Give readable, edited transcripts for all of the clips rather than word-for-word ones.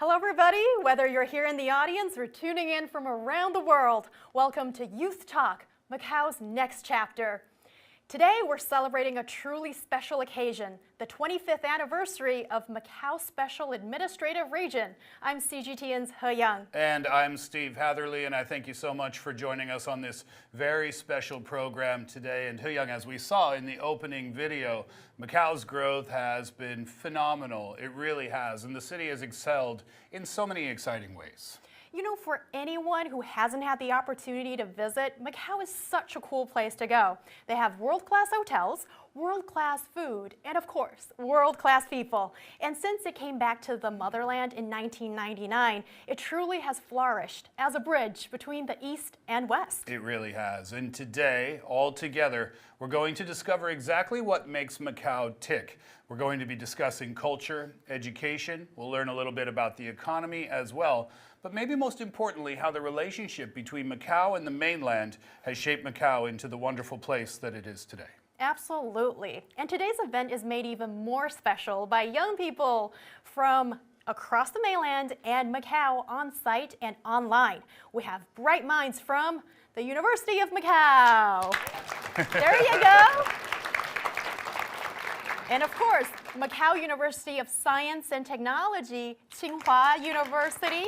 Hello everybody, whether you're here in the audience or tuning in from around the world, welcome to Youth Talk, Macao's next chapter. Today we're celebrating a truly special occasion, the 25th anniversary of Macao Special Administrative Region. I'm CGTN's He Yang. And I'm Steve Hatherley, and I thank you so much for joining us on this very special program today. And He Yang, as we saw in the opening video, Macao's growth has been phenomenal. It really has, and the city has excelled in so many exciting ways. You know, for anyone who hasn't had the opportunity to visit, Macao is such a cool place to go. They have world-class hotels, world-class food, and of course, world-class people. And since it came back to the motherland in 1999, it truly has flourished as a bridge between the East and West. It really has. And today, all together, we're going to discover exactly what makes Macao tick. We're going to be discussing culture, education. We'll learn a little bit about the economy as well. But maybe most importantly, how the relationship between Macao and the mainland has shaped Macao into the wonderful place that it is today. Absolutely. And today's event is made even more special by young people from across the mainland and Macao on site and online. We have bright minds from the University of Macao. There you go. And of course, Macao University of Science and Technology, Tsinghua University,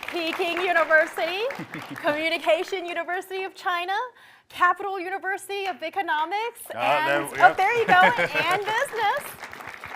Peking University, Communication University of China, Capital University of Economics, and there you go, and Business,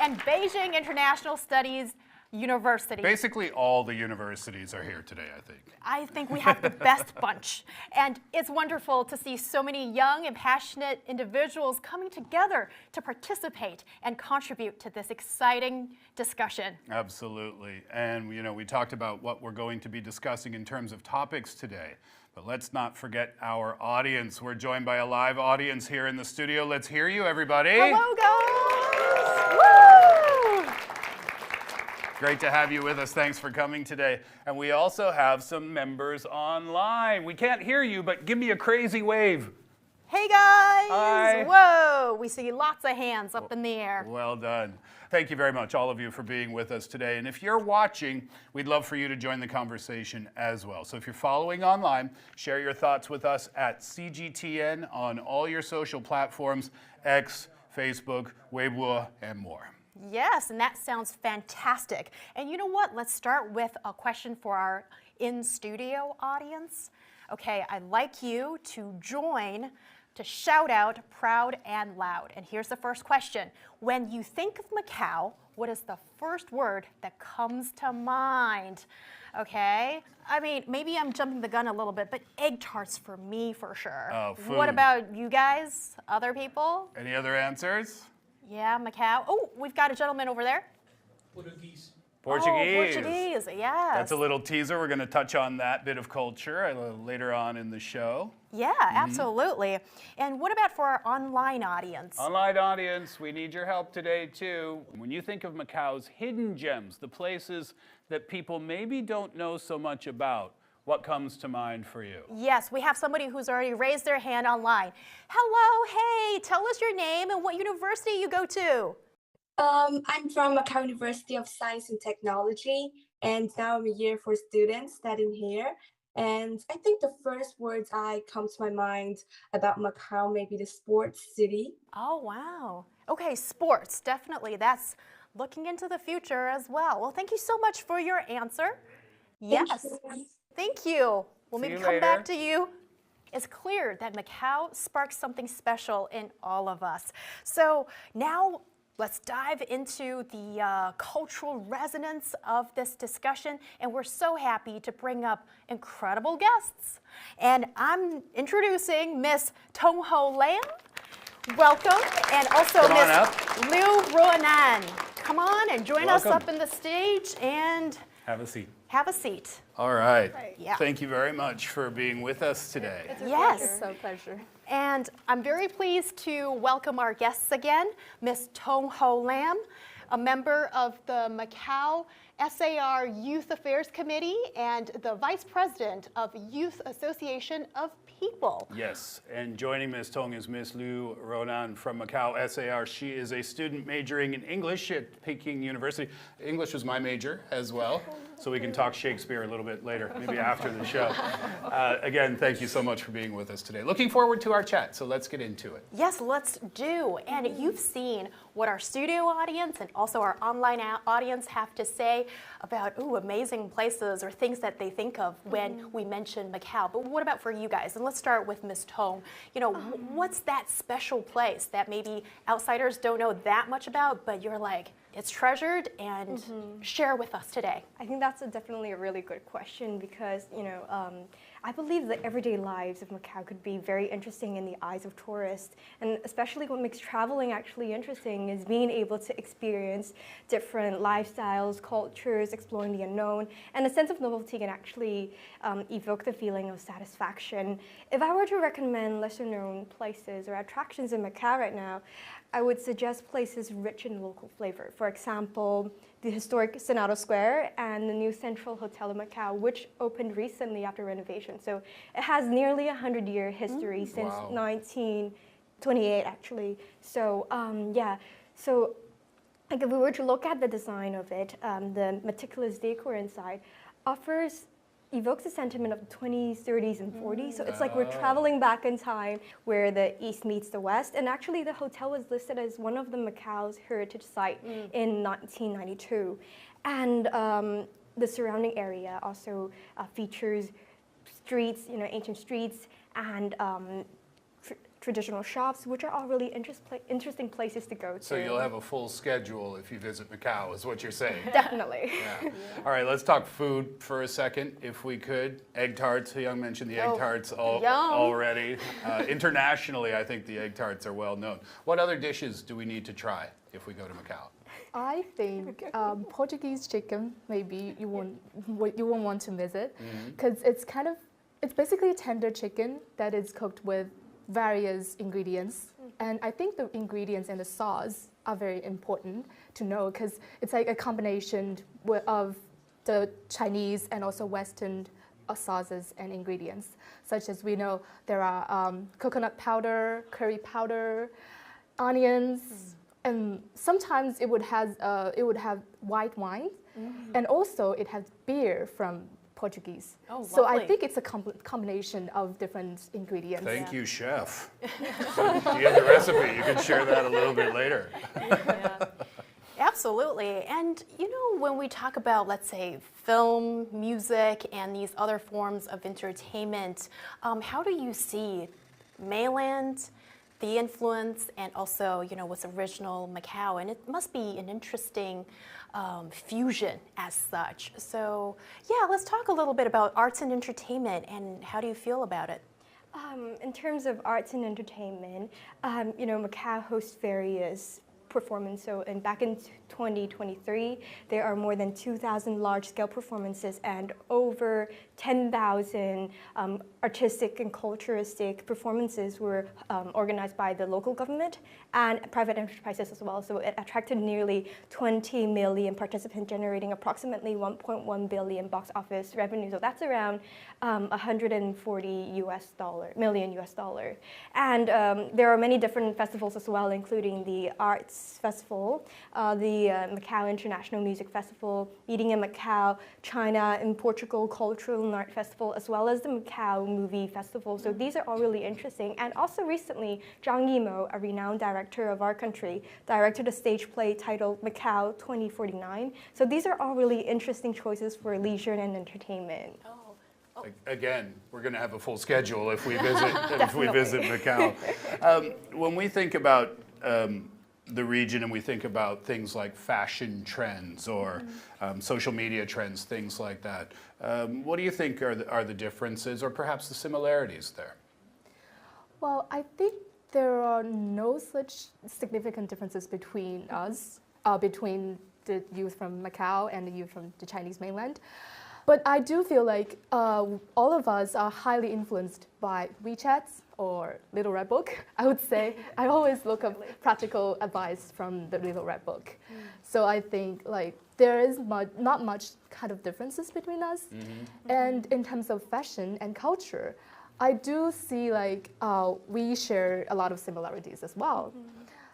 and Beijing International Studies University. Basically, all the universities are here today, I think. I think we have the best bunch. And it's wonderful to see so many young and passionate individuals coming together to participate and contribute to this exciting discussion. Absolutely. And, you know, we talked about what we're going to be discussing in terms of topics today. But let's not forget our audience. We're joined by a live audience here in the studio. Let's hear you, everybody. Hello, guys. Woo! Great to have you with us. Thanks for coming today. And we also have some members online. We can't hear you, but give me a crazy wave. Hey, guys. Hi. Whoa. We see lots of hands up in the air. Well done. Thank you very much, all of you, for being with us today. And if you're watching, we'd love for you to join the conversation as well. So if you're following online, share your thoughts with us at CGTN on all your social platforms, X, Facebook, Weibo, and more. Yes, and that sounds fantastic. And you know what? Let's start with a question for our in-studio audience. Okay, I'd like you to join to shout out proud and loud. And here's the first question. When you think of Macao, what is the first word that comes to mind? Okay, I mean, maybe I'm jumping the gun a little bit, but egg tarts for me for sure. Oh, food. What about you guys, other people? Any other answers? Yeah, Macao. Oh, we've got a gentleman over there. Portuguese. Oh, Portuguese, yes. That's a little teaser. We're going to touch on that bit of culture later on in the show. Yeah, absolutely. And what about for our online audience? Online audience, we need your help today too. When you think of Macao's hidden gems, the places that people maybe don't know so much about, what comes to mind for you? Yes, we have somebody who's already raised their hand online. Hello, hey, tell us your name and what university you go to. I'm from Macao University of Science and Technology, and now I'm a year 4 student studying here. And I think the first words I come to my mind about Macao may be the sports city. Oh, wow. Okay, sports, definitely. That's looking into the future as well. Well, thank you so much for your answer. Yes. Thank you. We'll maybe come back to you. It's clear that Macao sparks something special in all of us. So now let's dive into the cultural resonance of this discussion. And we're so happy to bring up incredible guests. And I'm introducing Miss Tong Ho Lam. Welcome. And also Miss Liu Ruanan. Come on and join us up in the stage and have a seat. Have a seat. All right. Yeah. Thank you very much for being with us today. It's a pleasure. So pleasure. And I'm very pleased to welcome our guests again, Miss Tong Ho Lam, a member of the Macao SAR Youth Affairs Committee and the Vice President of Youth Association of People. Yes, and joining Ms. Tong is Ms. Liu Ronan from Macao SAR. She is a student majoring in English at Peking University. English was my major as well, so we can talk Shakespeare a little bit later, maybe after the show. Again, thank you so much for being with us today. Looking forward to our chat, so let's get into it. Yes, let's do. And you've seen what our studio audience and also our online audience have to say about amazing places or things that they think of when we mention Macao. But what about for you guys? And let's start with Ms. Tong. You know, what's that special place that maybe outsiders don't know that much about, but you're like, it's treasured, and share with us today? I think that's definitely a really good question because, I believe the everyday lives of Macau could be very interesting in the eyes of tourists. And especially what makes traveling actually interesting is being able to experience different lifestyles, cultures, exploring the unknown. And a sense of novelty can actually evoke the feeling of satisfaction. If I were to recommend lesser known places or attractions in Macau right now, I would suggest places rich in local flavor. For example, the historic Senado Square and the new Central Hotel of Macau, which opened recently after renovation. So it has nearly 100-year history since 1928, actually. So so like if we were to look at the design of it, the meticulous decor inside evokes a sentiment of the 20s, 30s, and 40s. So it's like we're traveling back in time where the East meets the West. And actually, the hotel was listed as one of the Macau's heritage site in 1992. And the surrounding area also features streets, ancient streets, and traditional shops, which are all really interesting places to go to. So you'll have a full schedule if you visit Macau, is what you're saying. Definitely. Yeah. All right, let's talk food for a second, if we could. Egg tarts, Hyung mentioned the egg tarts already. Internationally, I think the egg tarts are well known. What other dishes do we need to try if we go to Macau? I think Portuguese chicken, maybe you won't want to visit, because it's basically a tender chicken that is cooked with various ingredients, and I think the ingredients and the sauce are very important to know because it's like a combination of the Chinese and also Western sauces and ingredients, such as we know there are coconut powder, curry powder, onions, and sometimes it would have white wine, and also it has beer from Portuguese. So I think it's a combination of different ingredients. Thank you, chef. So do you have the recipe? You can share that a little bit later. Absolutely. And when we talk about, let's say, film, music, and these other forms of entertainment, how do you see Mainland, the influence, and also, what's original Macau? And it must be an interesting fusion as such. So let's talk a little bit about arts and entertainment, and how do you feel about it? In terms of arts and entertainment, Macau hosts various performance. So back in 2023, there are more than 2,000 large-scale performances and over 10,000 artistic and culturistic performances were organized by the local government and private enterprises as well. So it attracted nearly 20 million participants, generating approximately 1.1 billion box office revenue. So that's around 140 million US dollar. And there are many different festivals as well, including the Arts Festival, the Macau International Music Festival, Meeting in Macau, China and Portugal Cultural and Art Festival, as well as the Macau Movie Festival. So these are all really interesting. And also recently, Zhang Yimou, a renowned director of our country, directed a stage play titled Macau 2049. So these are all really interesting choices for leisure and entertainment. Again, we're going to have a full schedule if we visit Macau. When we think about the region and we think about things like fashion trends or social media trends, things like that, what do you think are the differences or perhaps the similarities there? Well, I think there are no such significant differences between us, between the youth from Macau and the youth from the Chinese mainland. But I do feel like all of us are highly influenced by WeChats or Little Red Book, I would say. I always look up practical advice from the Little Red Book. So I think like there is not much kind of differences between us. And in terms of fashion and culture, I do see like we share a lot of similarities as well.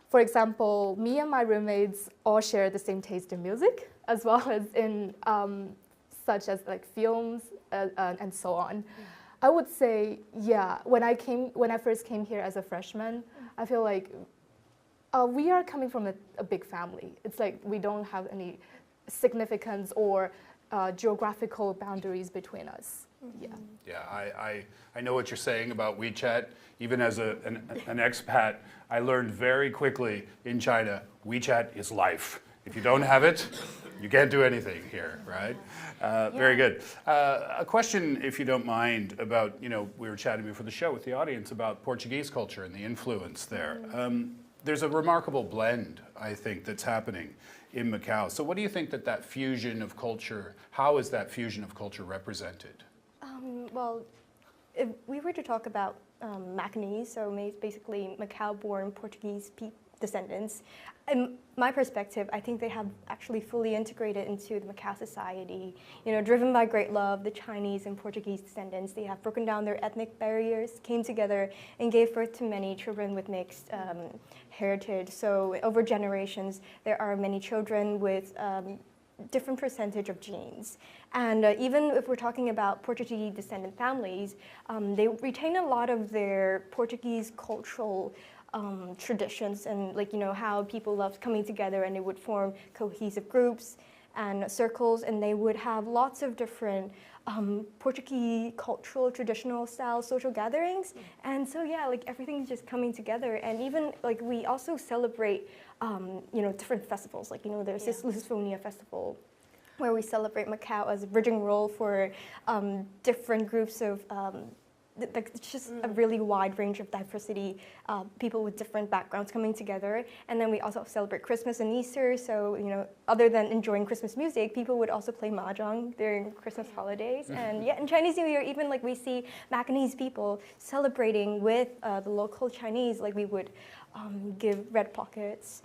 For example, me and my roommates all share the same taste in music, as well as in such as like films and so on. I would say, yeah, when I first came here as a freshman, I feel like we are coming from a big family. It's like we don't have any significance or geographical boundaries between us. Yeah. Yeah, I know what you're saying about WeChat. Even as an expat, I learned very quickly in China, WeChat is life. If you don't have it, you can't do anything here, right? Very good. A question, if you don't mind, about, we were chatting before the show with the audience about Portuguese culture and the influence there. There's a remarkable blend, I think, that's happening in Macau. So what do you think that fusion of culture, how is that fusion of culture represented? Well, if we were to talk about Macanese, so basically Macau-born Portuguese descendants, in my perspective, I think they have actually fully integrated into the Macau society. Driven by great love, the Chinese and Portuguese descendants, they have broken down their ethnic barriers, came together, and gave birth to many children with mixed heritage. So over generations, there are many children with different percentage of genes. And even if we're talking about Portuguese descendant families, they retain a lot of their Portuguese cultural traditions and how people loved coming together, and they would form cohesive groups and circles, and they would have lots of different Portuguese cultural traditional style social gatherings. And so everything's just coming together. And even we also celebrate different festivals, there's this Lusofonia festival where we celebrate Macau as a bridging role for different groups of it's just a really wide range of diversity, people with different backgrounds coming together. And then we also celebrate Christmas and Easter. So, other than enjoying Christmas music, people would also play mahjong during Christmas holidays. And in Chinese New Year, even we see Macanese people celebrating with the local Chinese, we would give red pockets,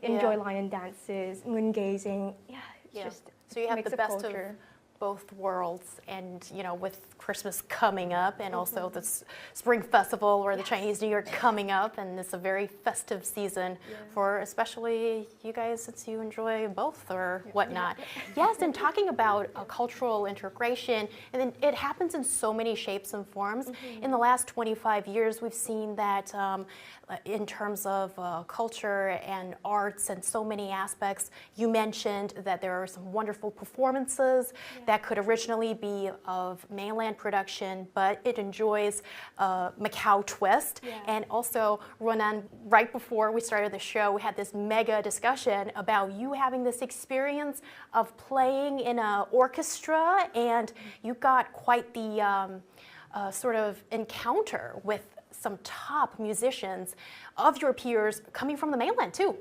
enjoy lion dances, moon gazing. It's just so you have mix the of best culture. of both worlds, and with Christmas coming up, and also the Spring Festival or the Chinese New Year coming up, and it's a very festive season for especially you guys, since you enjoy both or whatnot. Yes, and talking about cultural integration, and then it happens in so many shapes and forms. In the last 25 years, we've seen that in terms of culture and arts and so many aspects. You mentioned that there are some wonderful performances that could originally be of mainland production, but it enjoys a Macau twist. And also, Ronan, right before we started the show, we had this mega discussion about you having this experience of playing in an orchestra, and you got quite the sort of encounter with some top musicians of your peers coming from the mainland too.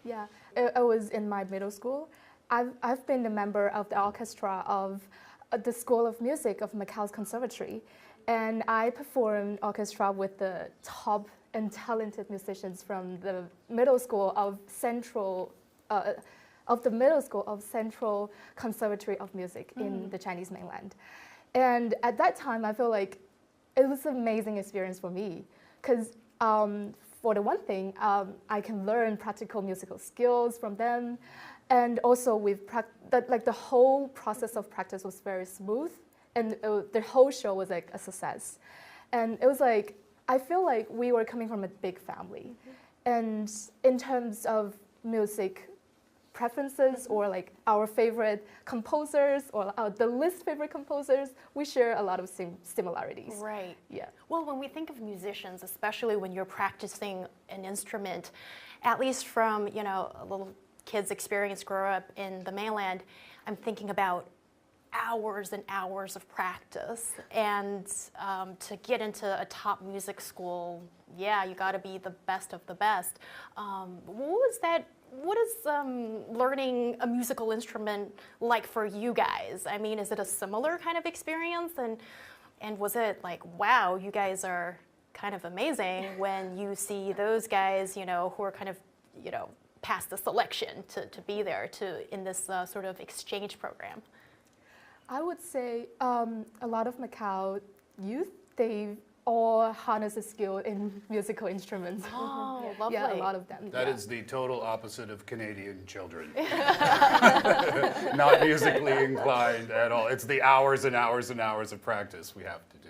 Yeah, I was in my middle school. I've been a member of the orchestra of the School of Music of Macau's Conservatory, and I performed orchestra with the top and talented musicians from the middle school of Central Conservatory of Music in the Chinese mainland. And at that time, I feel like it was an amazing experience for me, because for the one thing, I can learn practical musical skills from them. And also, the whole process of practice was very smooth, and the whole show was a success. And it was I feel like we were coming from a big family. And in terms of music preferences or our favorite composers or the least favorite composers, we share a lot of similarities. Right. Yeah. Well, when we think of musicians, especially when you're practicing an instrument, at least from a little kids' experience growing up in the mainland, I'm thinking about hours and hours of practice. And to get into a top music school, you got to be the best of the best. What was that what is learning a musical instrument like for you guys? I mean, is it a similar kind of experience? And was it like, wow, you guys are kind of amazing when you see those guys, you know, who are kind of, you know, past the selection to be there in this sort of exchange program? I would say a lot of Macau youth, they all harness a skill in musical instruments. Oh, lovely. Yeah, a lot of them. That yeah. is the total opposite of Canadian children. Not musically inclined at all. It's the hours and hours and hours of practice we have to do.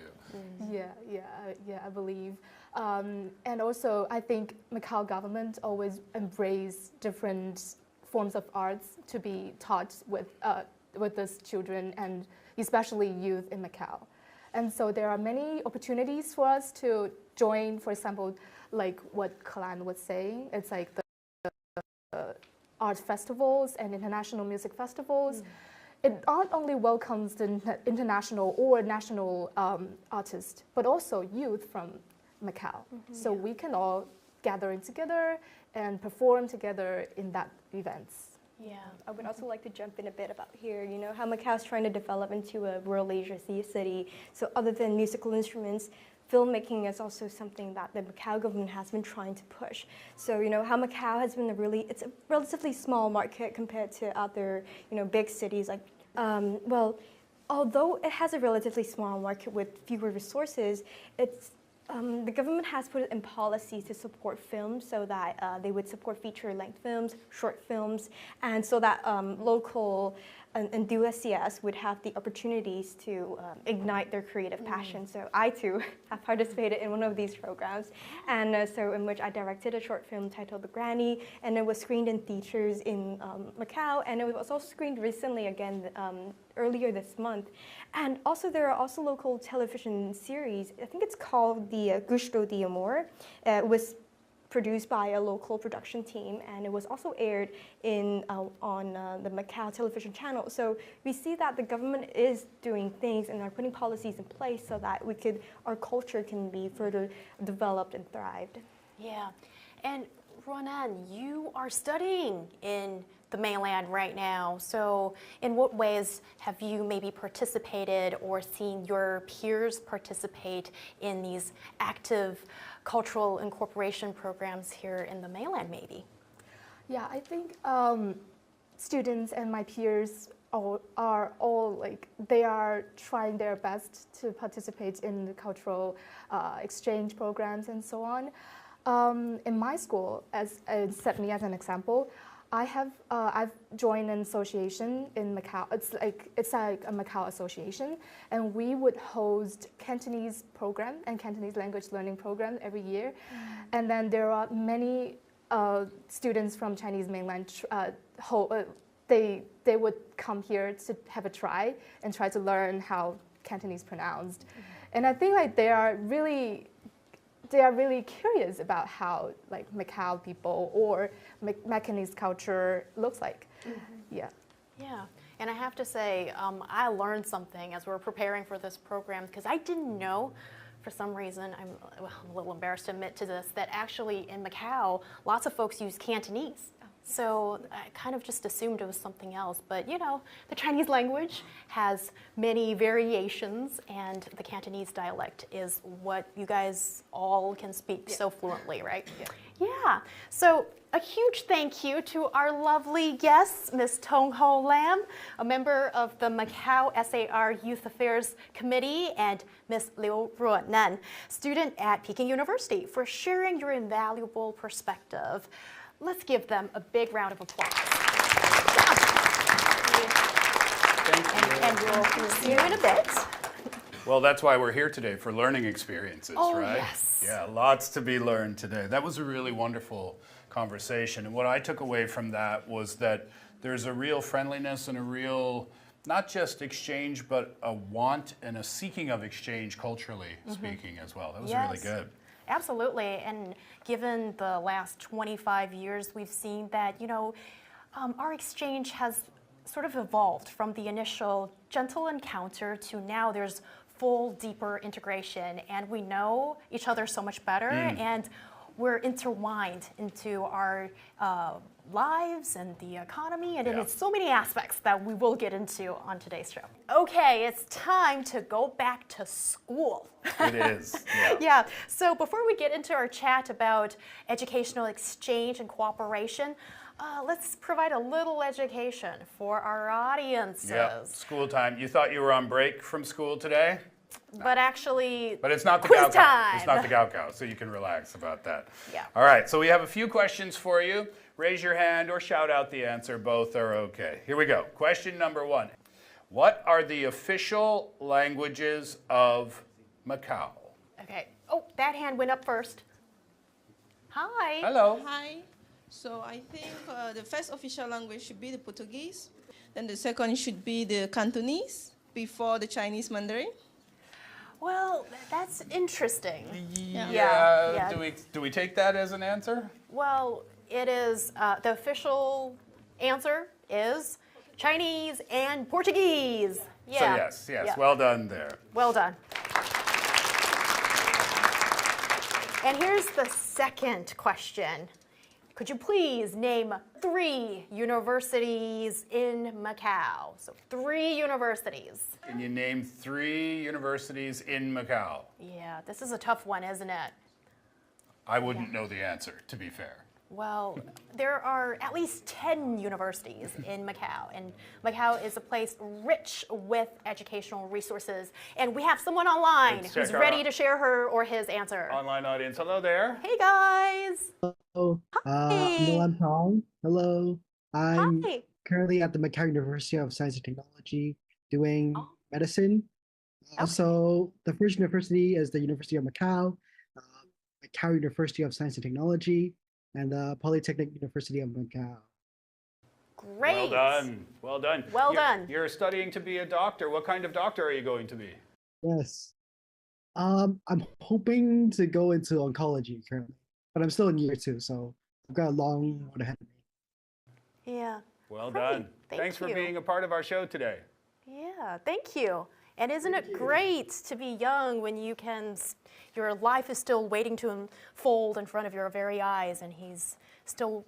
I believe. And also, I think Macau government always embrace different forms of arts to be taught with these children and especially youth in Macau. And so there are many opportunities for us to join, for example, like what Kalan was saying, it's like the art festivals and international music festivals. It not only welcomes the international or national artists, but also youth from Macau. So we can all gather in together and perform together in that events. Yeah. I would also like to jump in a bit about here, you know, how Macau is trying to develop into a rural Asia city. So other than musical instruments, filmmaking is also something that the Macau government has been trying to push. So, you know, how Macau has been it's a relatively small market compared to other, you know, big cities like, well, although it has a relatively small market with fewer resources, it's the government has put in policies to support films so that they would support feature-length films, short films, and so that local enthusiasts would have the opportunities to ignite their creative passion. So I too have participated in one of these programs, and so in which I directed a short film titled The Granny, and it was screened in theaters in Macau, and it was also screened recently again earlier this month. And also there are also local television series. I think it's called the Gusto de Amor. It was produced by a local production team, and it was also aired in on the Macau television channel. So we see that the government is doing things and are putting policies in place so that our culture can be further developed and thrived. Yeah, and Ronan, you are studying in the mainland right now. So in what ways have you maybe participated or seen your peers participate in these active cultural incorporation programs here in the mainland maybe? Yeah, I think students and my peers are all like, they are trying their best to participate in the cultural exchange programs and so on. In my school, set me as an example, I've joined an association in Macau. It's like a Macau association, and we would host Cantonese program and Cantonese language learning program every year. And then there are many students from Chinese mainland. They would come here to have a try and try to learn how Cantonese pronounced. And I think like they are really curious about how like Macau people or Macanese culture looks like. Yeah. Yeah, and I have to say, I learned something as we were preparing for this program, because I didn't know, for some reason, I'm a little embarrassed to admit to this, that actually in Macau, lots of folks use Cantonese. So I kind of just assumed it was something else. But you know, the Chinese language has many variations, and the Cantonese dialect is what you guys all can speak so fluently, right? Yeah. So a huge thank you to our lovely guests, Ms. Tong Ho Lam, a member of the Macau SAR Youth Affairs Committee, and Ms. Liu Ruonan, student at Peking University, for sharing your invaluable perspective. Let's give them a big round of applause. And we'll see you in a bit. Well, that's why we're here today, for learning experiences, right? Yes. Yeah, lots to be learned today. That was a really wonderful conversation. And what I took away from that was that there's a real friendliness and a real, not just exchange, but a want and a seeking of exchange culturally speaking as well. That was really good. Absolutely, and given the last 25 years, we've seen that, you know, our exchange has sort of evolved from the initial gentle encounter to now there's full, deeper integration, and we know each other so much better, and we're intertwined into our lives and the economy, and Yeah. in so many aspects that we will get into on today's show. Okay, it's time to go back to school. It is. Yeah. Yeah, so before we get into our chat about educational exchange and cooperation, let's provide a little education for our audiences. Yeah. School time. You thought you were on break from school today? But actually, But it's not the quiz Gao time. It's not the Gao, so you can relax about that. Yeah. All right, so we have a few questions for you. Raise your hand or shout out the answer. Both are okay. Here we go. Question number 1. What are the official languages of Macau? Okay. Oh, that hand went up first. Hi. Hello. Hi. So I think the first official language should be the Portuguese. Then the second should be the Cantonese before the Chinese Mandarin. Well, that's interesting. Yeah. Yeah. Do we take that as an answer? Well, it is, the official answer is Chinese and Portuguese. Yeah. So yes. Yeah. Well done there. Well done. And here's the second question. Could you please name 3 universities in Macau? So 3 universities. Can you name 3 universities in Macau? Yeah, this is a tough one, isn't it? I wouldn't know the answer, to be fair. Well, there are at least 10 universities in Macau, and Macau is a place rich with educational resources. And we have someone online Let's who's check our ready to share her or his answer. Online audience, hello there. Hey guys! Hello, I'm Tom. Hello, I'm Hi! currently at the Macau University of Science and Technology doing medicine. So the first university is the University of Macau, Macau University of Science and Technology, and the Polytechnic University of Macau. Great! Well done. Well done. Well done. You're studying to be a doctor. What kind of doctor are you going to be? Yes. I'm hoping to go into oncology currently, but I'm still in year 2, so I've got a long road ahead of me. Yeah. Well Great. done. Thank Thanks for you. being a part of our show today. Yeah, thank you. And isn't it great to be young when you can, your life is still waiting to unfold in front of your very eyes, and he's still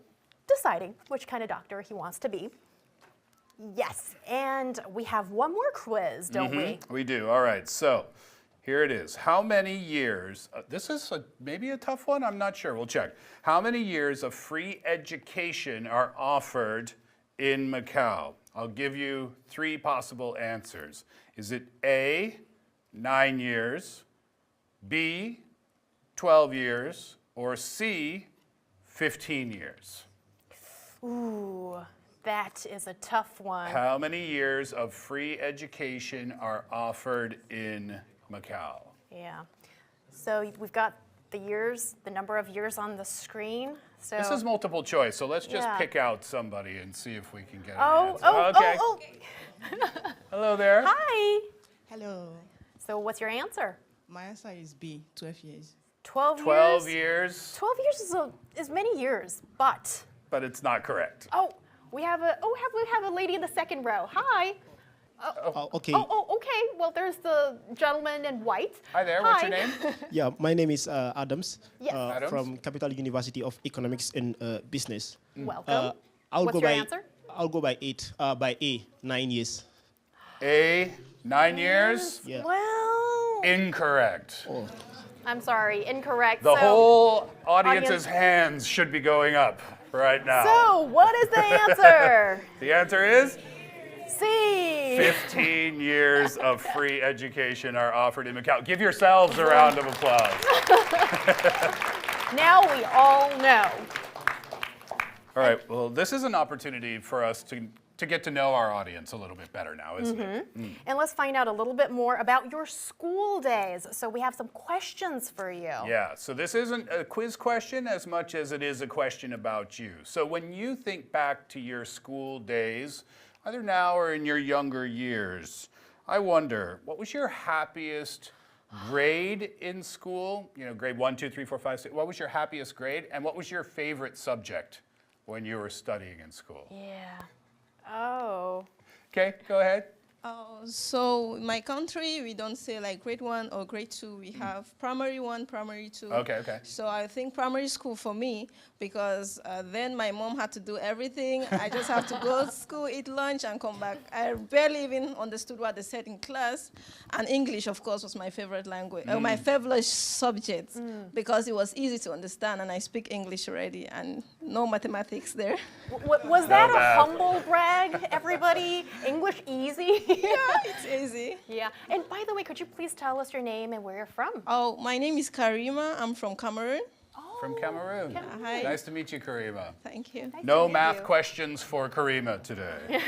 deciding which kind of doctor he wants to be. Yes, and we have one more quiz, don't we? We do. All right. So here it is. How many years? This is maybe a tough one. I'm not sure. We'll check. How many years of free education are offered in Macau? I'll give you 3 possible answers. Is it A, 9 years, B, 12 years, or C, 15 years? Ooh, that is a tough one. How many years of free education are offered in Macau? Yeah. So we've got the years, the number of years on the screen. So This is multiple choice, so let's just Yeah. pick out somebody and see if we can get an oh, answer. oh, Okay. oh, Hello there. Hi. Hello. So what's your answer? My answer is B, 12 years. 12 years? 12 years, 12 years is many years, but but it's not correct. we have a lady in the second row. Hi. Oh, okay. Oh, okay. Well, there's the gentleman in white. Hi there, what's your Hi. name? Yeah, my name is Adams, Yes. Adams. from Capital University of Economics and Business. Welcome. I'll What's go your by answer? I'll go by 8. By A, 9 years. A, 9 years? Yeah. Well, Incorrect. Oh, I'm sorry, incorrect. The so, whole audience's audience- hands should be going up right now. So, what is the answer? The answer is C. 15 years of free education are offered in Macau. Give yourselves a round of applause. Now we all know. All right, well, this is an opportunity for us to get to know our audience a little bit better now, isn't it? And let's find out a little bit more about your school days. So we have some questions for you. Yeah, so this isn't a quiz question as much as it is a question about you. So when you think back to your school days, either now or in your younger years, I wonder, what was your happiest grade in school? You know, grade 1, 2, 3, 4, 5, 6. What was your happiest grade? And what was your favorite subject when you were studying in school? Yeah. Oh. Okay, go ahead. So in my country, we don't say like grade 1 or grade 2. We have primary 1, primary 2. Okay. So I think primary school for me, because then my mom had to do everything. I just have to go to school, eat lunch, and come back. I barely even understood what they said in class. And English, of course, was my favorite language, my favorite subject, because it was easy to understand, and I speak English already, and no mathematics there. Was that a math. humble brag, everybody? English easy? Yeah, it's easy. Yeah. And by the way, could you please tell us your name and where you're from? Oh, my name is Karima. I'm from Cameroon. From Cameroon. Hi. Nice to meet you, Karima. Thank you. No math questions for Karima today.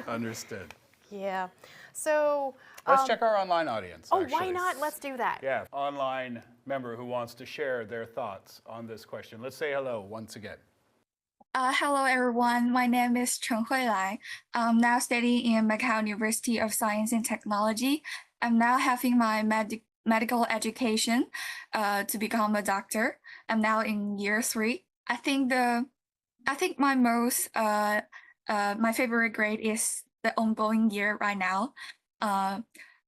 Understood. Yeah. So, Let's check our online audience. oh, actually. why not? Let's do that. Yeah, online member who wants to share their thoughts on this question. Let's say hello once again. Hello, everyone. My name is Chen Huilai. I'm now studying in Macao University of Science and Technology. I'm now having my medical education to become a doctor. I'm now in year 3. I think my my favorite grade is the ongoing year right now,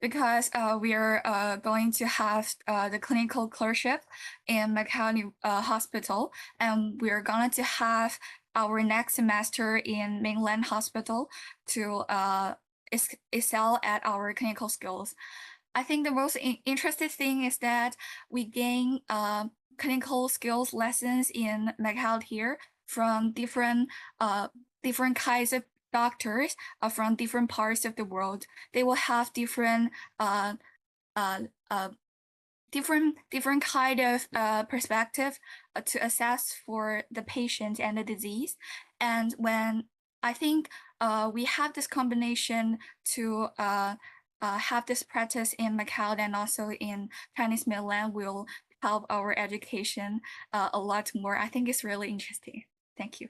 because we are going to have the clinical clerkship in Macao Hospital, and we are going to have our next semester in Mainland Hospital to excel at our clinical skills. I think the most interesting thing is that we gain clinical skills lessons in Macao here from different kinds of doctors from different parts of the world. They will have different kind of perspective to assess for the patient and the disease. And when I think we have this combination to have this practice in Macao and also in Chinese mainland will help our education a lot more. I think it's really interesting. Thank you.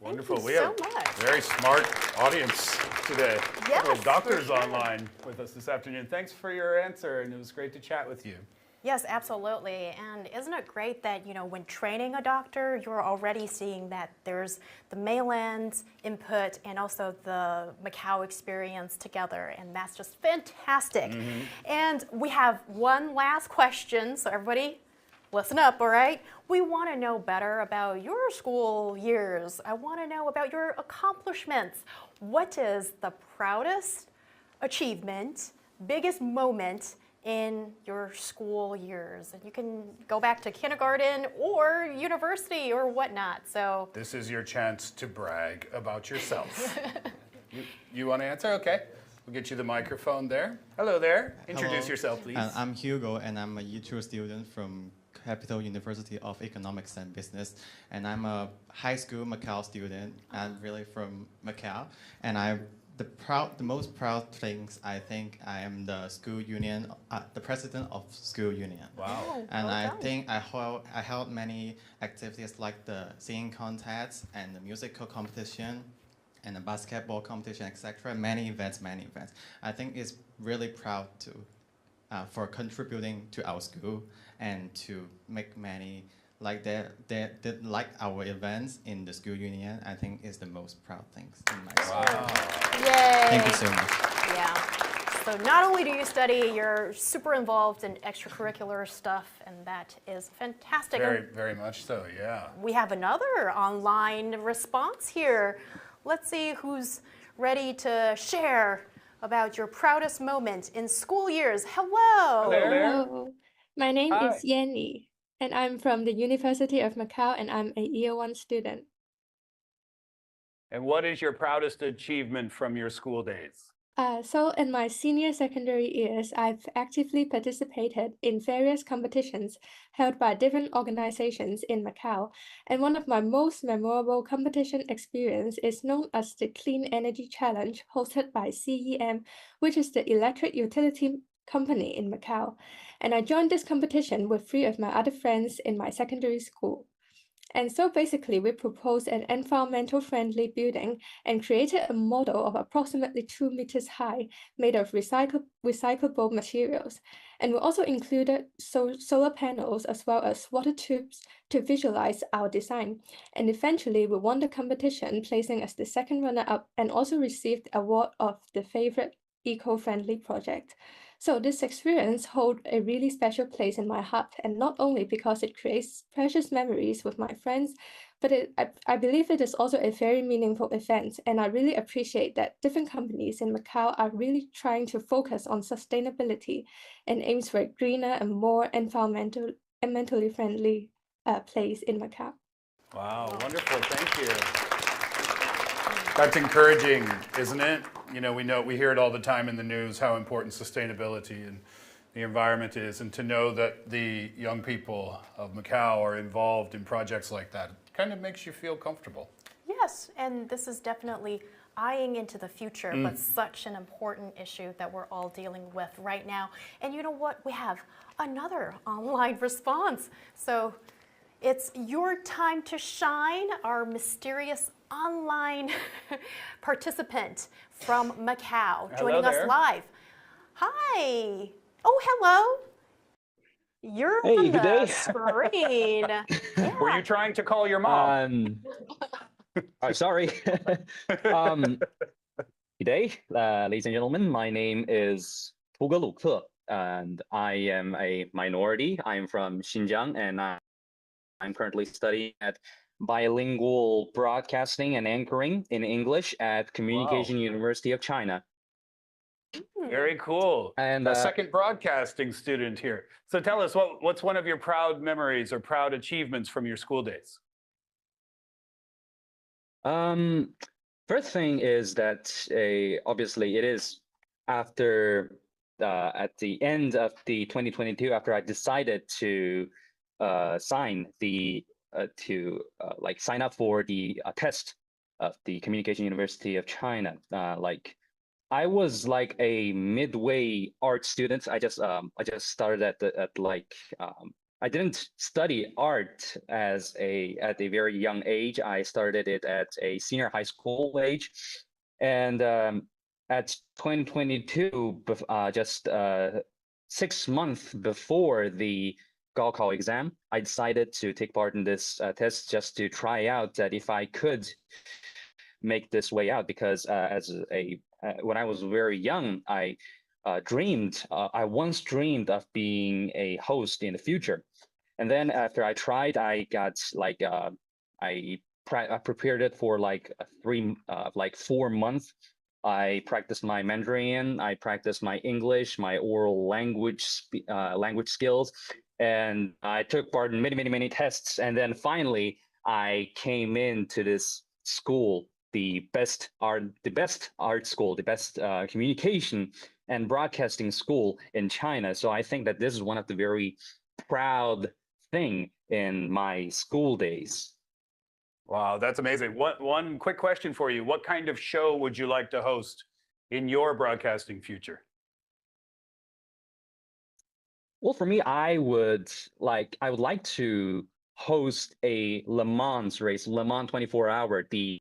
Wonderful. Thank We you have so much. very smart audience today. Yes, Couple of doctors for sure. online with us this afternoon. Thanks for your answer, and it was great to chat with you. Yes, absolutely. And isn't it great that, when training a doctor, you're already seeing that there's the mainland input and also the Macao experience together, and that's just fantastic. And we have one last question, so everybody listen up, all right? We want to know better about your school years. I want to know about your accomplishments. What is the proudest achievement, biggest moment in your school years? And you can go back to kindergarten or university or whatnot. So This is your chance to brag about yourself. you want to answer? Okay. We'll get you the microphone there. Hello there. Introduce Hello. yourself, please. I'm Hugo, and I'm a year 2 student from Capital University of Economics and Business. And I'm a high school Macau student. I'm really from Macau. And the most proud things, I think I am the school union, the president of school union. Wow. And well I done. think I held many activities like the singing contest and the musical competition and the basketball competition, etc. Many events. I think it's really proud to for contributing to our school and to make many like like our events in the school union. I think is the most proud things in my school. yay. Thank you so much. Yeah. So not only do you study, you're super involved in extracurricular stuff, and that is fantastic. Very, very much so, yeah. We have another online response here. Let's see who's ready to share about your proudest moment in school years. Hello. Hello, my name Hi. is Yenny, and I'm from the University of Macau, and I'm a year 1 student. And what is your proudest achievement from your school days? So in my senior secondary years, I've actively participated in various competitions held by different organizations in Macau, and one of my most memorable competition experience is known as the Clean Energy Challenge hosted by CEM, which is the electric utility company in Macau. And I joined this competition with 3 of my other friends in my secondary school. And so basically, we proposed an environmental friendly building and created a model of approximately 2 meters high, made of recyclable materials. And we also included solar panels as well as water tubes to visualize our design. And eventually, we won the competition, placing as the second runner-up, and also received the award of the favorite eco-friendly project. So this experience holds a really special place in my heart, and not only because it creates precious memories with my friends, but I believe it is also a very meaningful event, and I really appreciate that different companies in Macau are really trying to focus on sustainability and aims for a greener and more environmentally friendly place in Macau. Wow, wonderful, thank you. That's encouraging, isn't it? You know, we hear it all the time in the news how important sustainability and the environment is, and to know that the young people of Macau are involved in projects like that kind of makes you feel comfortable. Yes, and this is definitely eyeing into the future, but such an important issue that we're all dealing with right now. And you know what? We have another online response. So it's your time to shine, our mysterious online participant from Macau joining us live. Hi. Oh, hello. You're on good the day. screen. Yeah. Were you trying to call your mom? Sorry. Good day, ladies and gentlemen. My name is Tuge Lukhe, and I am a minority. I'm from Xinjiang, and I'm currently studying at bilingual broadcasting and anchoring in English at Communication University of China. Very cool. And a second broadcasting student here. So tell us, what's one of your proud memories or proud achievements from your school days? First thing is that obviously it is after at the end of the 2022, after I decided to sign up for the test of the Communication University of China. I was like a midway art student. I just started I didn't study art at a very young age. I started it at a senior high school age, and at 2022, just 6 months before the Gaokao exam, I decided to take part in this test just to try out that if I could make this way out, because when I was very young, I once dreamed of being a host in the future. And then after I tried, I got I prepared it for 4 months. I practiced my Mandarin, I practiced my English, my oral language skills, and I took part in many tests. And then finally, I came into this school, the best art school, the best communication and broadcasting school in China. So I think that this is one of the very proud thing in my school days. Wow, that's amazing. One quick question for you. What kind of show would you like to host in your broadcasting future? Well, for me, I would like to host a Le Mans race, Le Mans 24-hour, the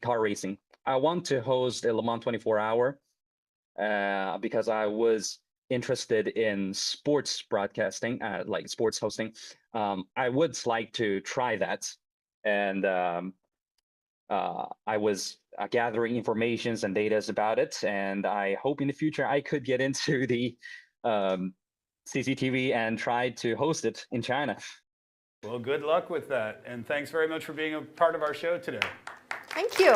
car racing. I want to host a Le Mans 24-hour because I was interested in sports broadcasting, like sports hosting. I would like to try that, and I was gathering informations and data about it, and I hope in the future I could get into the CCTV and try to host it in China. Well, good luck with that, and thanks very much for being a part of our show today. Thank you.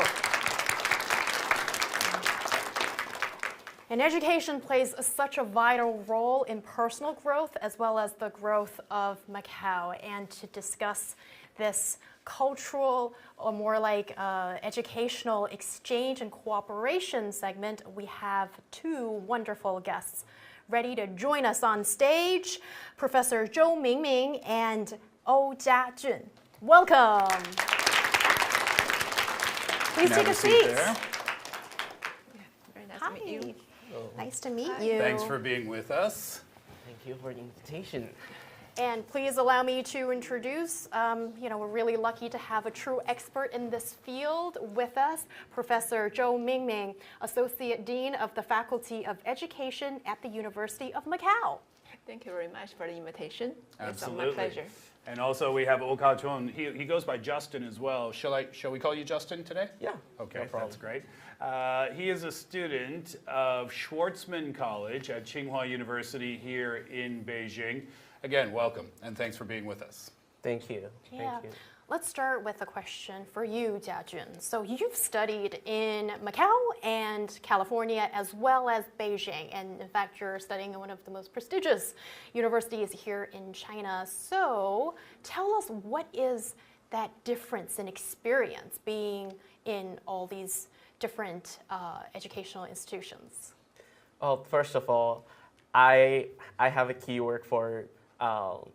And education plays such a vital role in personal growth as well as the growth of Macau. And to discuss this cultural or more like educational exchange and cooperation segment, we have two wonderful guests ready to join us on stage, Professor Zhou Mingming and Oh Jiajun. Welcome. Please take a seat. Very nice Hi. to meet you. Nice to meet you. Thanks for being with us. Thank you for the invitation. And please allow me to introduce, we're really lucky to have a true expert in this field with us, Professor Zhou Mingming, Associate Dean of the Faculty of Education at the University of Macau. Thank you very much for the invitation. Absolutely. It's my pleasure. And also we have Oka Chun. He goes by Justin as well. Shall we call you Justin today? Yeah. Okay, that's great. He is a student of Schwarzman College at Tsinghua University here in Beijing. Again, welcome, and thanks for being with us. Thank you. Yeah. Thank you. Let's start with a question for you, Jiajun. So you've studied in Macau and California as well as Beijing, and in fact, you're studying at one of the most prestigious universities here in China. So tell us, what is that difference in experience being in all these different educational institutions? Well, first of all, I have a keyword for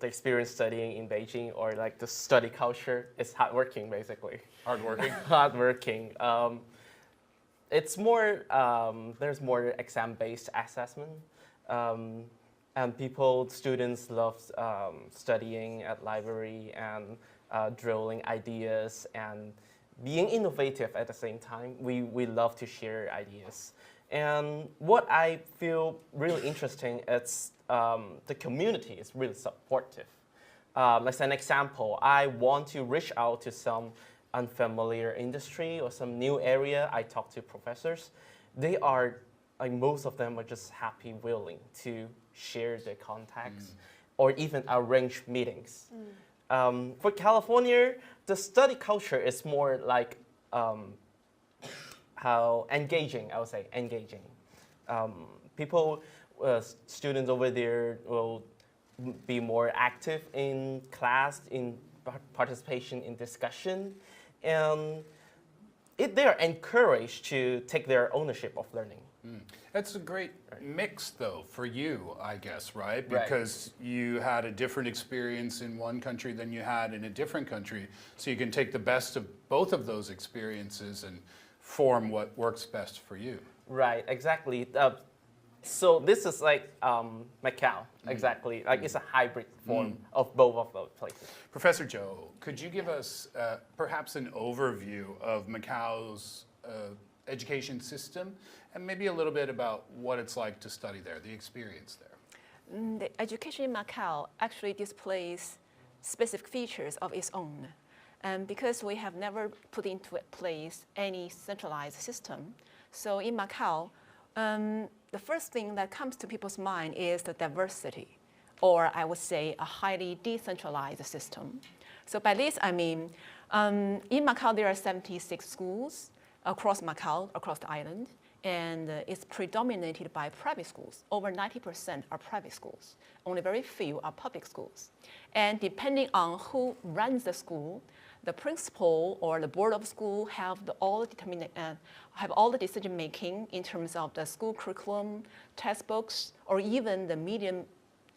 the experience studying in Beijing, or like the study culture. It's hardworking, basically. Hardworking? Hardworking. It's more, there's more exam-based assessment. And students love studying at library and drilling ideas and being innovative at the same time. We love to share ideas. And what I feel really interesting is the community is really supportive. As an example, I want to reach out to some unfamiliar industry or some new area. I talk to professors. They are, like, most of them are just happy, willing to share their contacts or even arrange meetings. For California, the study culture is more like how engaging, I would say, engaging. Students over there will be more active in class, in participation in discussion, and they are encouraged to take their ownership of learning. That's a great mix, though, for you, I guess, right? Because you had a different experience in one country than you had in a different country, so you can take the best of both of those experiences and form what works best for you. Right, exactly. So this is like Macau, exactly. Like it's a hybrid form of both of those places. Professor Zhou, could you give us perhaps an overview of Macau's education system and maybe a little bit about what it's like to study there, the experience there? The education in Macau actually displays specific features of its own. Because we have never put into place any centralized system, so in Macau, the first thing that comes to people's mind is the diversity, or I would say a highly decentralized system. So by this I mean, in Macau there are 76 schools across Macau, across the island, and it's predominated by private schools. Over 90% are private schools. Only very few are public schools. And depending on who runs the school, the principal or the board of school have all the decision making in terms of the school curriculum, textbooks, or even the medium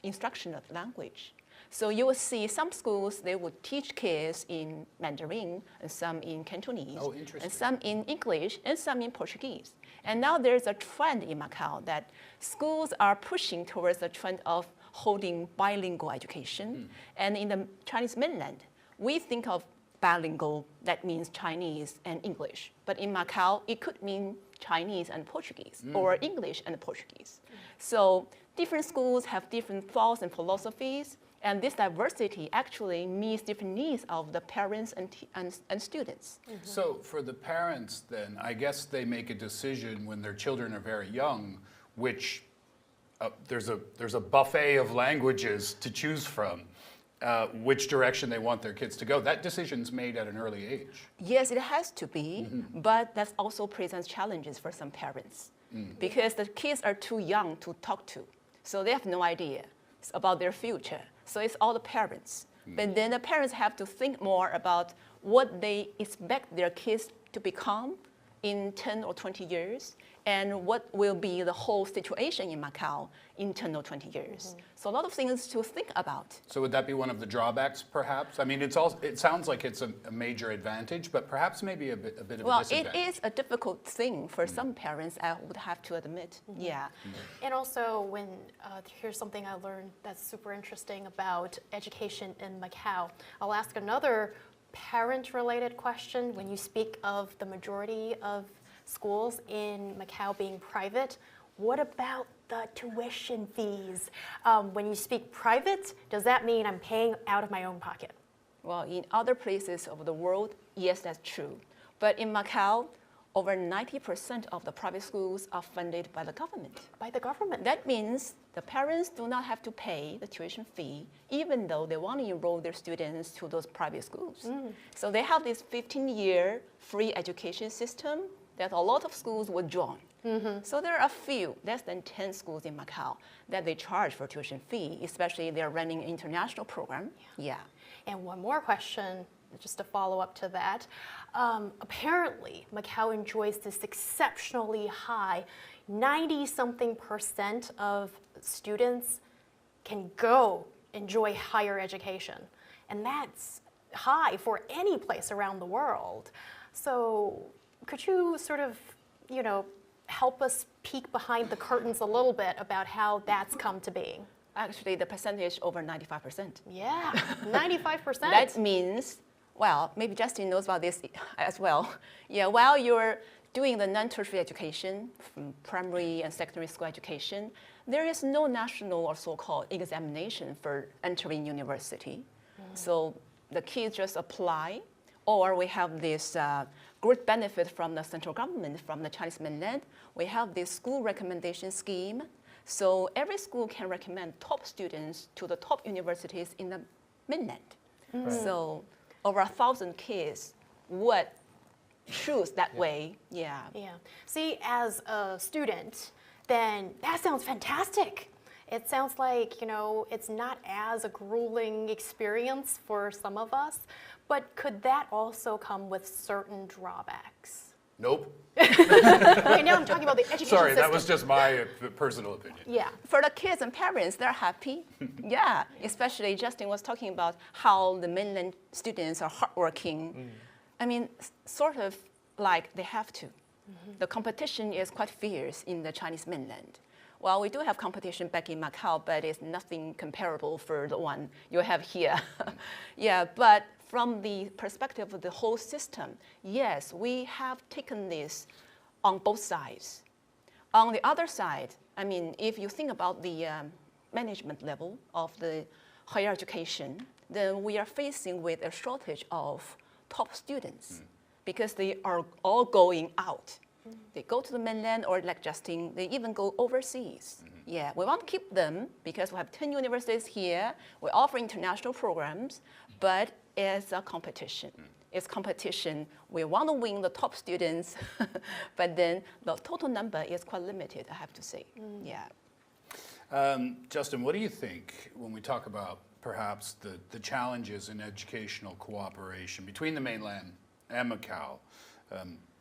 instruction of language. So you will see some schools, they would teach kids in Mandarin, and some in Cantonese, and some in English, and some in Portuguese. And now there's a trend in Macau that schools are pushing towards the trend of holding bilingual education. And in the Chinese mainland, we think of bilingual, that means Chinese and English. But in Macau, it could mean Chinese and Portuguese, or English and Portuguese. So different schools have different thoughts and philosophies, and this diversity actually meets different needs of the parents and students. So for the parents then, I guess they make a decision when their children are very young, which there's a buffet of languages to choose from. Which direction they want their kids to go. That decision's made at an early age. Yes, it has to be, but that also presents challenges for some parents because the kids are too young to talk to, so they have no idea about their future. So it's all the parents. But then the parents have to think more about what they expect their kids to become in 10 or 20 years, and what will be the whole situation in Macau in 10 or 20 years. So a lot of things to think about. So would that be one of the drawbacks, perhaps? I mean, it sounds like it's a major advantage, but perhaps maybe a bit of a disadvantage. It is a difficult thing for some parents, I would have to admit. Yeah. And also, when here's something I learned that's super interesting about education in Macau. I'll ask another parent-related question. When you speak of the majority of schools in Macau being private, what about the tuition fees? When you speak private, does that mean I'm paying out of my own pocket? Well, in other places of the world, yes, that's true. But in Macau, over 90% of the private schools are funded by the government. By the government? That means the parents do not have to pay the tuition fee, even though they want to enroll their students to those private schools. So they have this 15-year free education system that a lot of schools would join. So there are a few, less than 10 schools in Macau, that they charge for tuition fee, especially if they're running an international program. Yeah. And one more question, just to follow up to that. Apparently, Macau enjoys this exceptionally high 90-something% of students can go enjoy higher education. And that's high for any place around the world. So could you sort of, help us peek behind the curtains a little bit about how that's come to being? Actually, the percentage over 95%. Yeah, 95%. That means, well, maybe Justin knows about this as well. Yeah, while you're doing the non-tertiary education, from primary and secondary school education, there is no national or so-called examination for entering university. So the kids just apply, or we have this great benefit from the central government, from the Chinese mainland. We have this school recommendation scheme. So every school can recommend top students to the top universities in the mainland. So over 1,000 kids would choose that way. Yeah. Yeah. See, as a student, then that sounds fantastic. It sounds like, it's not as a grueling experience for some of us, but could that also come with certain drawbacks? Nope. Okay, now I'm talking about the education Sorry, system. that was just my personal opinion. Yeah. For the kids and parents, they're happy. Yeah, especially Justin was talking about how the mainland students are hardworking. I mean, sort of like they have to. The competition is quite fierce in the Chinese mainland. Well, we do have competition back in Macau, but it's nothing comparable for the one you have here. Yeah, but from the perspective of the whole system, yes, we have taken this on both sides. On the other side, I mean, if you think about the management level of the higher education, then we are facing with a shortage of top students because they are all going out. They go to the mainland, or like Justin, they even go overseas. Yeah, we want to keep them because we have 10 universities here. We offer international programs, but it's a competition. It's competition. We want to win the top students, but then the total number is quite limited, I have to say. Yeah. Justin, what do you think when we talk about perhaps the challenges in educational cooperation between the mainland and Macau?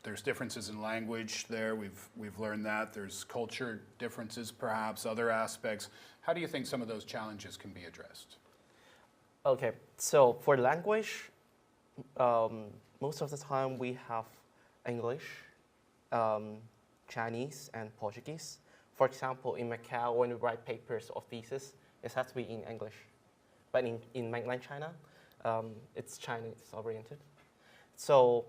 There's differences in language there. We've learned that. There's culture differences, perhaps, other aspects. How do you think some of those challenges can be addressed? Okay, so for language, most of the time we have English, Chinese, and Portuguese. For example, in Macau, when we write papers or thesis, it has to be in English. But in mainland China, it's Chinese-oriented. So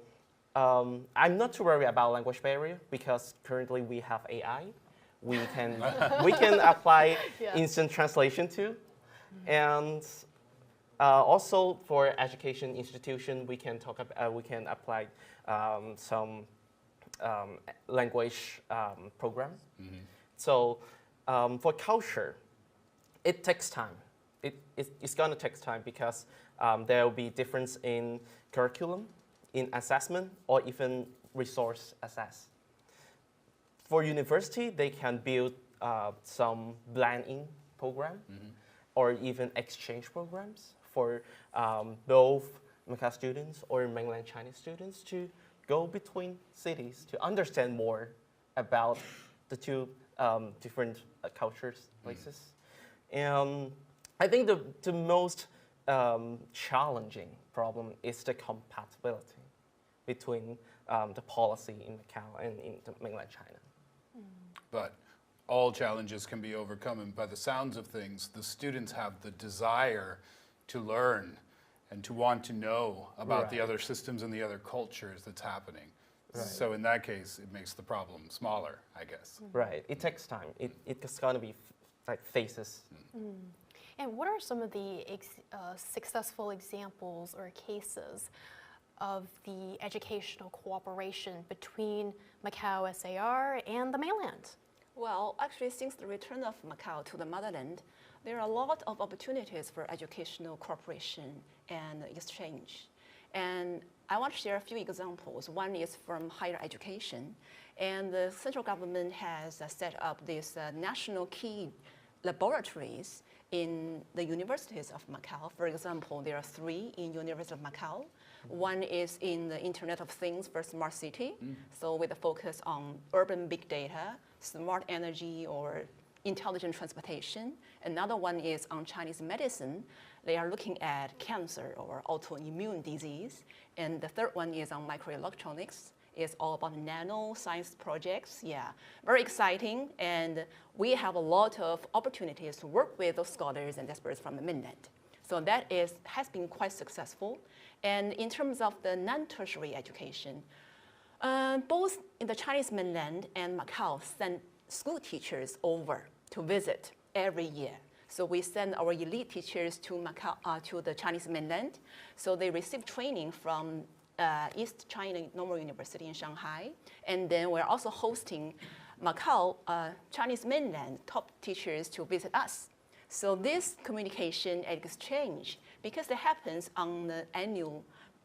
I'm not too worried about language barrier because currently we have AI. We can apply instant translation too, and also for education institution we can apply some language program. So for culture, it takes time. It's gonna take time because there will be difference in curriculum, in assessment, or even resource access. For university, they can build some blend-in program or even exchange programs for both Macau students or mainland Chinese students to go between cities to understand more about the two different cultures, places. And I think the most challenging problem is the compatibility between the policy in Macau and in the mainland China. But all challenges can be overcome, and by the sounds of things, the students have the desire to learn and to want to know about the other systems and the other cultures that's happening. Right. So in that case, it makes the problem smaller, I guess. Right. It takes time. It's going to be like phases. And what are some of the successful examples or cases of the educational cooperation between Macau SAR and the mainland? Well, actually, since the return of Macau to the motherland, there are a lot of opportunities for educational cooperation and exchange. And I want to share a few examples. One is from higher education. And the central government has set up these national key laboratories in the universities of Macau. For example, there are 3 in University of Macau. One is in the Internet of Things for smart city, so with a focus on urban big data, smart energy, or intelligent transportation. Another one is on Chinese medicine. They are looking at cancer or autoimmune disease. And the third one is on microelectronics. It's all about nano science projects. Yeah, very exciting. And we have a lot of opportunities to work with those scholars and experts from the mainland. So that has been quite successful. And in terms of the non-tertiary education, both in the Chinese mainland and Macau send school teachers over to visit every year. So we send our elite teachers to Macau, to the Chinese mainland. So they receive training from East China Normal University in Shanghai. And then we're also hosting Macau, Chinese mainland top teachers to visit us. So this communication and exchange, because it happens on an annual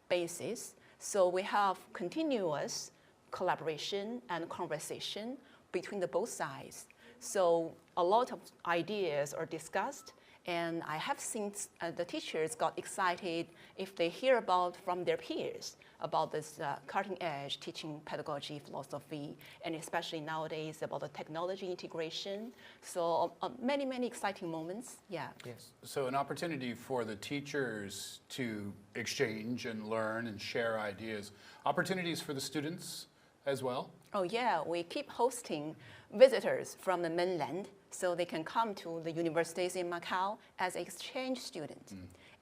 basis, so we have continuous collaboration and conversation between the both sides. So a lot of ideas are discussed, and I have seen the teachers got excited if they hear about from their peers about this cutting-edge teaching pedagogy philosophy, and especially nowadays about the technology integration. So many, many exciting moments, yeah. Yes. So an opportunity for the teachers to exchange and learn and share ideas. Opportunities for the students as well? Oh yeah, we keep hosting visitors from the mainland so they can come to the universities in Macau as exchange students.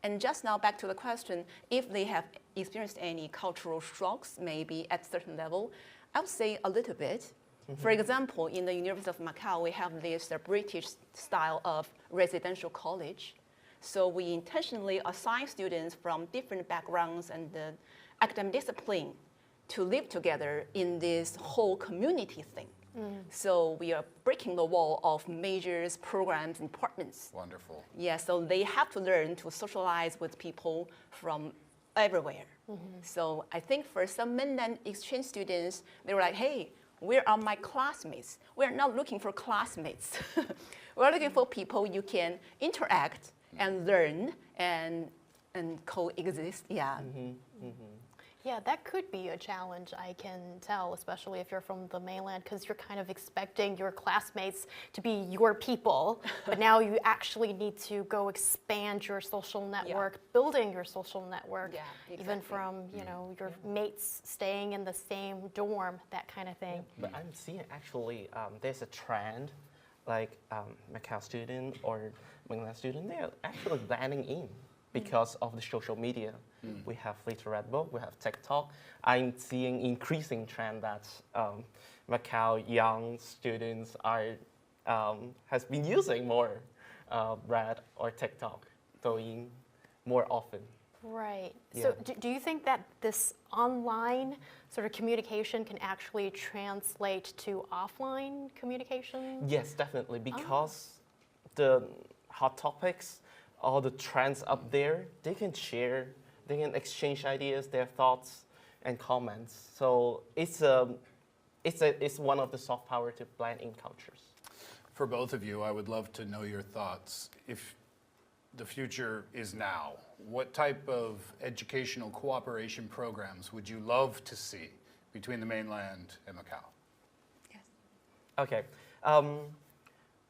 And just now, back to the question, if they have experienced any cultural shocks, maybe at a certain level, I would say a little bit. For example, in the University of Macau, we have this British style of residential college. So we intentionally assign students from different backgrounds and academic discipline to live together in this whole community thing. So we are breaking the wall of majors, programs, and departments. Wonderful. Yeah, so they have to learn to socialize with people from everywhere. So I think for some mainland exchange students, they were like, hey, where are my classmates? We're not looking for classmates. We're looking for people you can interact and learn and coexist, yeah. Yeah, that could be a challenge, I can tell, especially if you're from the mainland, because you're kind of expecting your classmates to be your people, but now you actually need to go expand your social network, building your social network, even from, you know, your mates staying in the same dorm, that kind of thing. But I'm seeing actually there's a trend, like Macau student or mainland student, they are actually blending in because of the social media. We have Red Book, we have TikTok. I'm seeing increasing trend that Macau young students are has been using more Red or TikTok, Douyin more often. Right. So do you think that this online sort of communication can actually translate to offline communication? Yes, definitely, because the hot topics, all the trends up there, they can share, they can exchange ideas, their thoughts and comments. So it's one of the soft power to blend in cultures. For both of you, I would love to know your thoughts. If the future is now, what type of educational cooperation programs would you love to see between the mainland and Macau? Okay.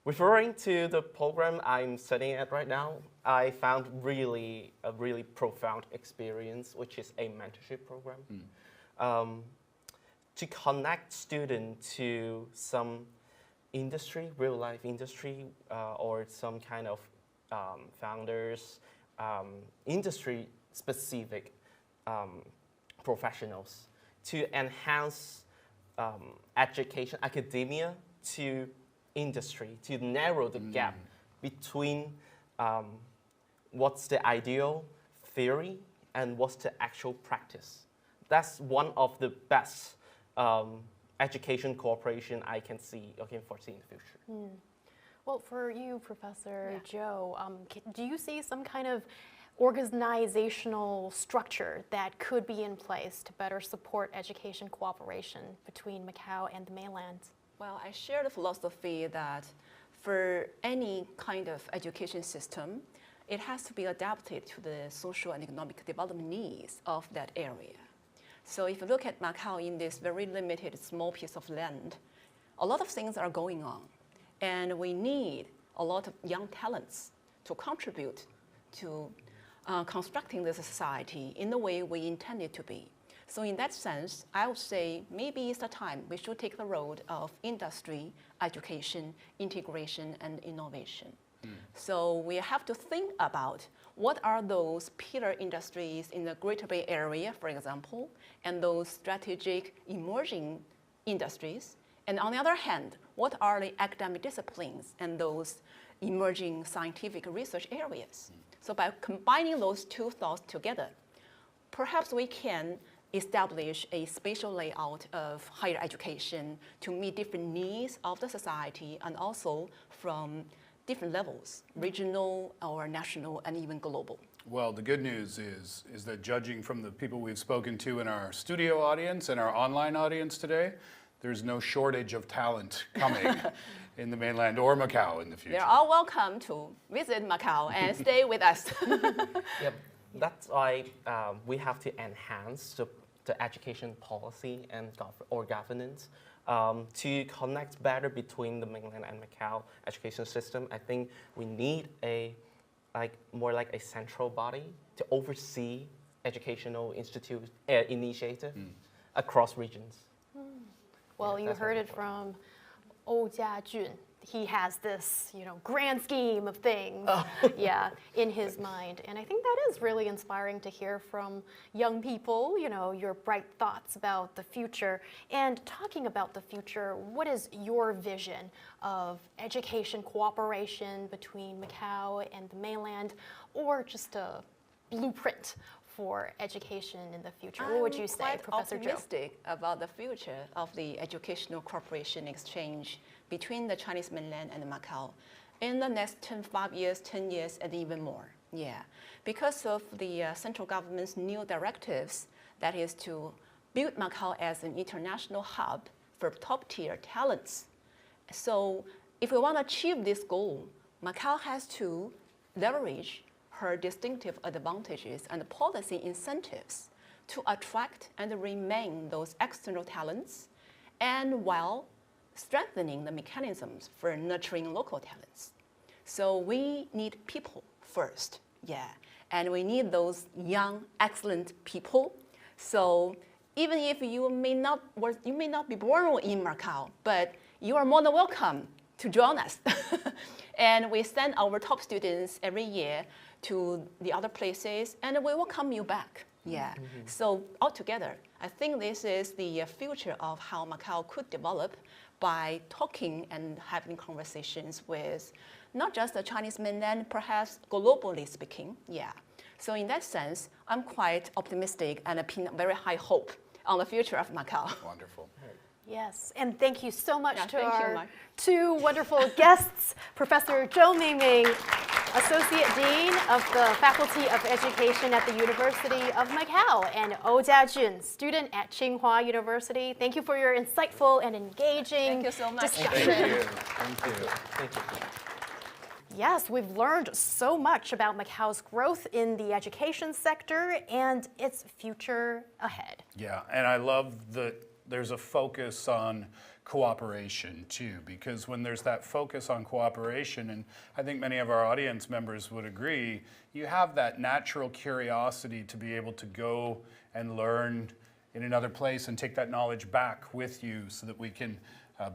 Referring to the program I'm studying at right now, I found a really profound experience, which is a mentorship program. To connect students to some industry, real life industry, or some kind of founders, industry specific professionals to enhance education, academia to industry, to narrow the gap between what's the ideal theory and what's the actual practice. That's one of the best education cooperation I can foresee in the future. Well, for you, Professor Joe, do you see some kind of organizational structure that could be in place to better support education cooperation between Macau and the mainland? Well, I share the philosophy that for any kind of education system, it has to be adapted to the social and economic development needs of that area. So if you look at Macau in this very limited small piece of land, a lot of things are going on. And we need a lot of young talents to contribute to constructing the society in the way we intend it to be. So in that sense, I would say maybe it's the time we should take the road of industry, education, integration, and innovation. So we have to think about what are those pillar industries in the Greater Bay Area, for example, and those strategic emerging industries. And on the other hand, what are the academic disciplines and those emerging scientific research areas? So by combining those two thoughts together, perhaps we can establish a spatial layout of higher education to meet different needs of the society and also from different levels, regional or national and even global. Well, the good news is that judging from the people we've spoken to in our studio audience and our online audience today, there's no shortage of talent coming in the mainland or Macau in the future. They're all welcome to visit Macau and stay with us. Yep, that's why we have to enhance the education policy and governance to connect better between the mainland and Macau education system. I think we need more like a central body to oversee educational initiative across regions. Well, you heard it from Oh Jia-jun. He has this, grand scheme of things, in his mind. And I think that is really inspiring to hear from young people, your bright thoughts about the future. And talking about the future, what is your vision of education cooperation between Macau and the mainland, or just a blueprint for education in the future? What would you say, Professor Joe? I'm optimistic about the future of the educational cooperation exchange between the Chinese mainland and Macau in the next 5 years, 10 years, and even more. Because of the central government's new directives, that is to build Macau as an international hub for top-tier talents. So if we want to achieve this goal, Macau has to leverage her distinctive advantages and policy incentives to attract and remain those external talents, and while strengthening the mechanisms for nurturing local talents. So we need people first, and we need those young, excellent people. So even if you may not be born in Macau, but you are more than welcome to join us. And we send our top students every year to the other places, and we welcome you back. So altogether, I think this is the future of how Macau could develop by talking and having conversations with not just the Chinese mainland, perhaps globally speaking. So in that sense, I'm quite optimistic and pin very high hope on the future of Macau. Wonderful. Yes, and thank you so much to thank you, our Mark. two wonderful guests, Professor Zhou Mingming, Associate Dean of the Faculty of Education at the University of Macau, and Oh Jia-jun, student at Tsinghua University. Thank you for your insightful and engaging discussion. Thank you. Thank you. Yes, we've learned so much about Macau's growth in the education sector and its future ahead. Yeah, and I love the there's a focus on cooperation too, because when there's that focus on cooperation, and I think many of our audience members would agree, you have that natural curiosity to be able to go and learn in another place and take that knowledge back with you so that we can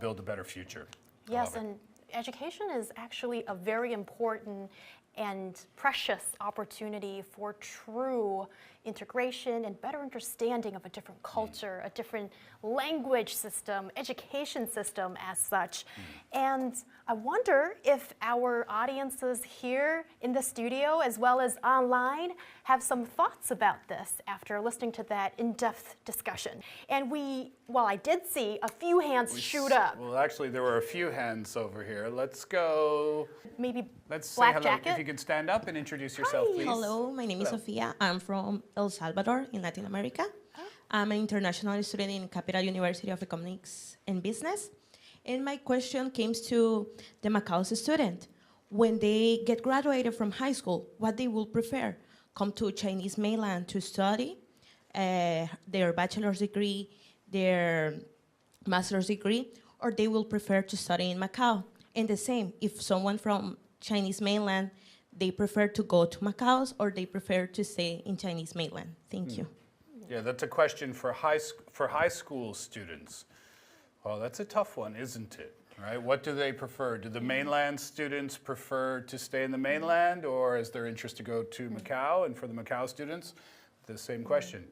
build a better future. Yes, and education is actually a very important and precious opportunity for true integration and better understanding of a different culture, a different language system, education system as such. And I wonder if our audiences here in the studio as well as online have some thoughts about this after listening to that in-depth discussion. And I did see a few hands shoot up. Well, actually, there were a few hands over here. Let's go. Maybe Let's say black hello. jacket. If you could stand up and introduce yourself, please. Hello, my name is Sofia. I'm from El Salvador in Latin America. I'm an international student in Capital University of Economics and Business. And my question comes to the Macao's student. When they get graduated from high school, what they will prefer? Come to Chinese mainland to study their bachelor's degree, their master's degree, or they will prefer to study in Macao? And the same, if someone from Chinese mainland, they prefer to go to Macao or they prefer to stay in Chinese mainland? Thank you. Yeah, that's a question for high school students. Well, that's a tough one, isn't it? Right? What do they prefer? Do the mainland students prefer to stay in the mainland, or is their interest to go to Macao? And for the Macao students, the same question.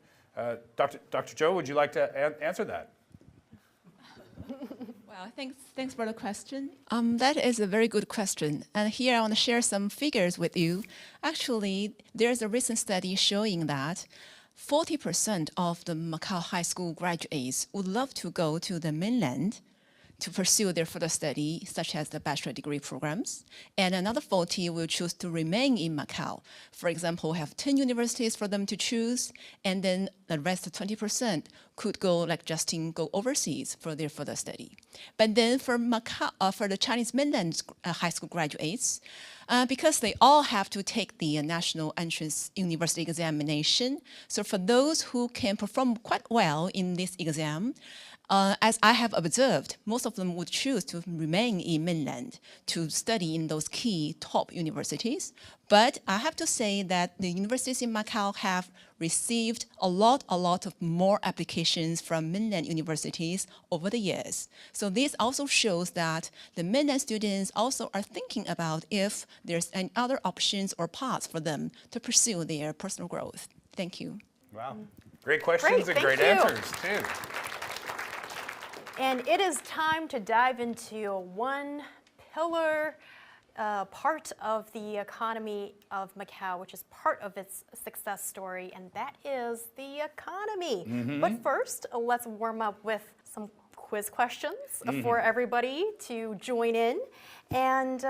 Dr. Zhou, would you like to answer that? Well, thanks for the question. That is a very good question. And here I want to share some figures with you. Actually, there's a recent study showing that 40% of the Macao high school graduates would love to go to the mainland to pursue their further study, such as the bachelor degree programs. And another 40 will choose to remain in Macao. For example, we have 10 universities for them to choose, and then the rest of 20% could go go overseas for their further study. But then for Macao, for the Chinese mainland high school graduates, because they all have to take the national entrance university examination, so for those who can perform quite well in this exam, as I have observed, most of them would choose to remain in mainland to study in those key top universities. But I have to say that the universities in Macao have received a lot of more applications from mainland universities over the years. So this also shows that the mainland students also are thinking about if there's any other options or paths for them to pursue their personal growth. Thank you. Wow. Great questions and great answers, too. And it is time to dive into one pillar part of the economy of Macao, which is part of its success story, and that is the economy. But first, let's warm up with some quiz questions for everybody to join in. And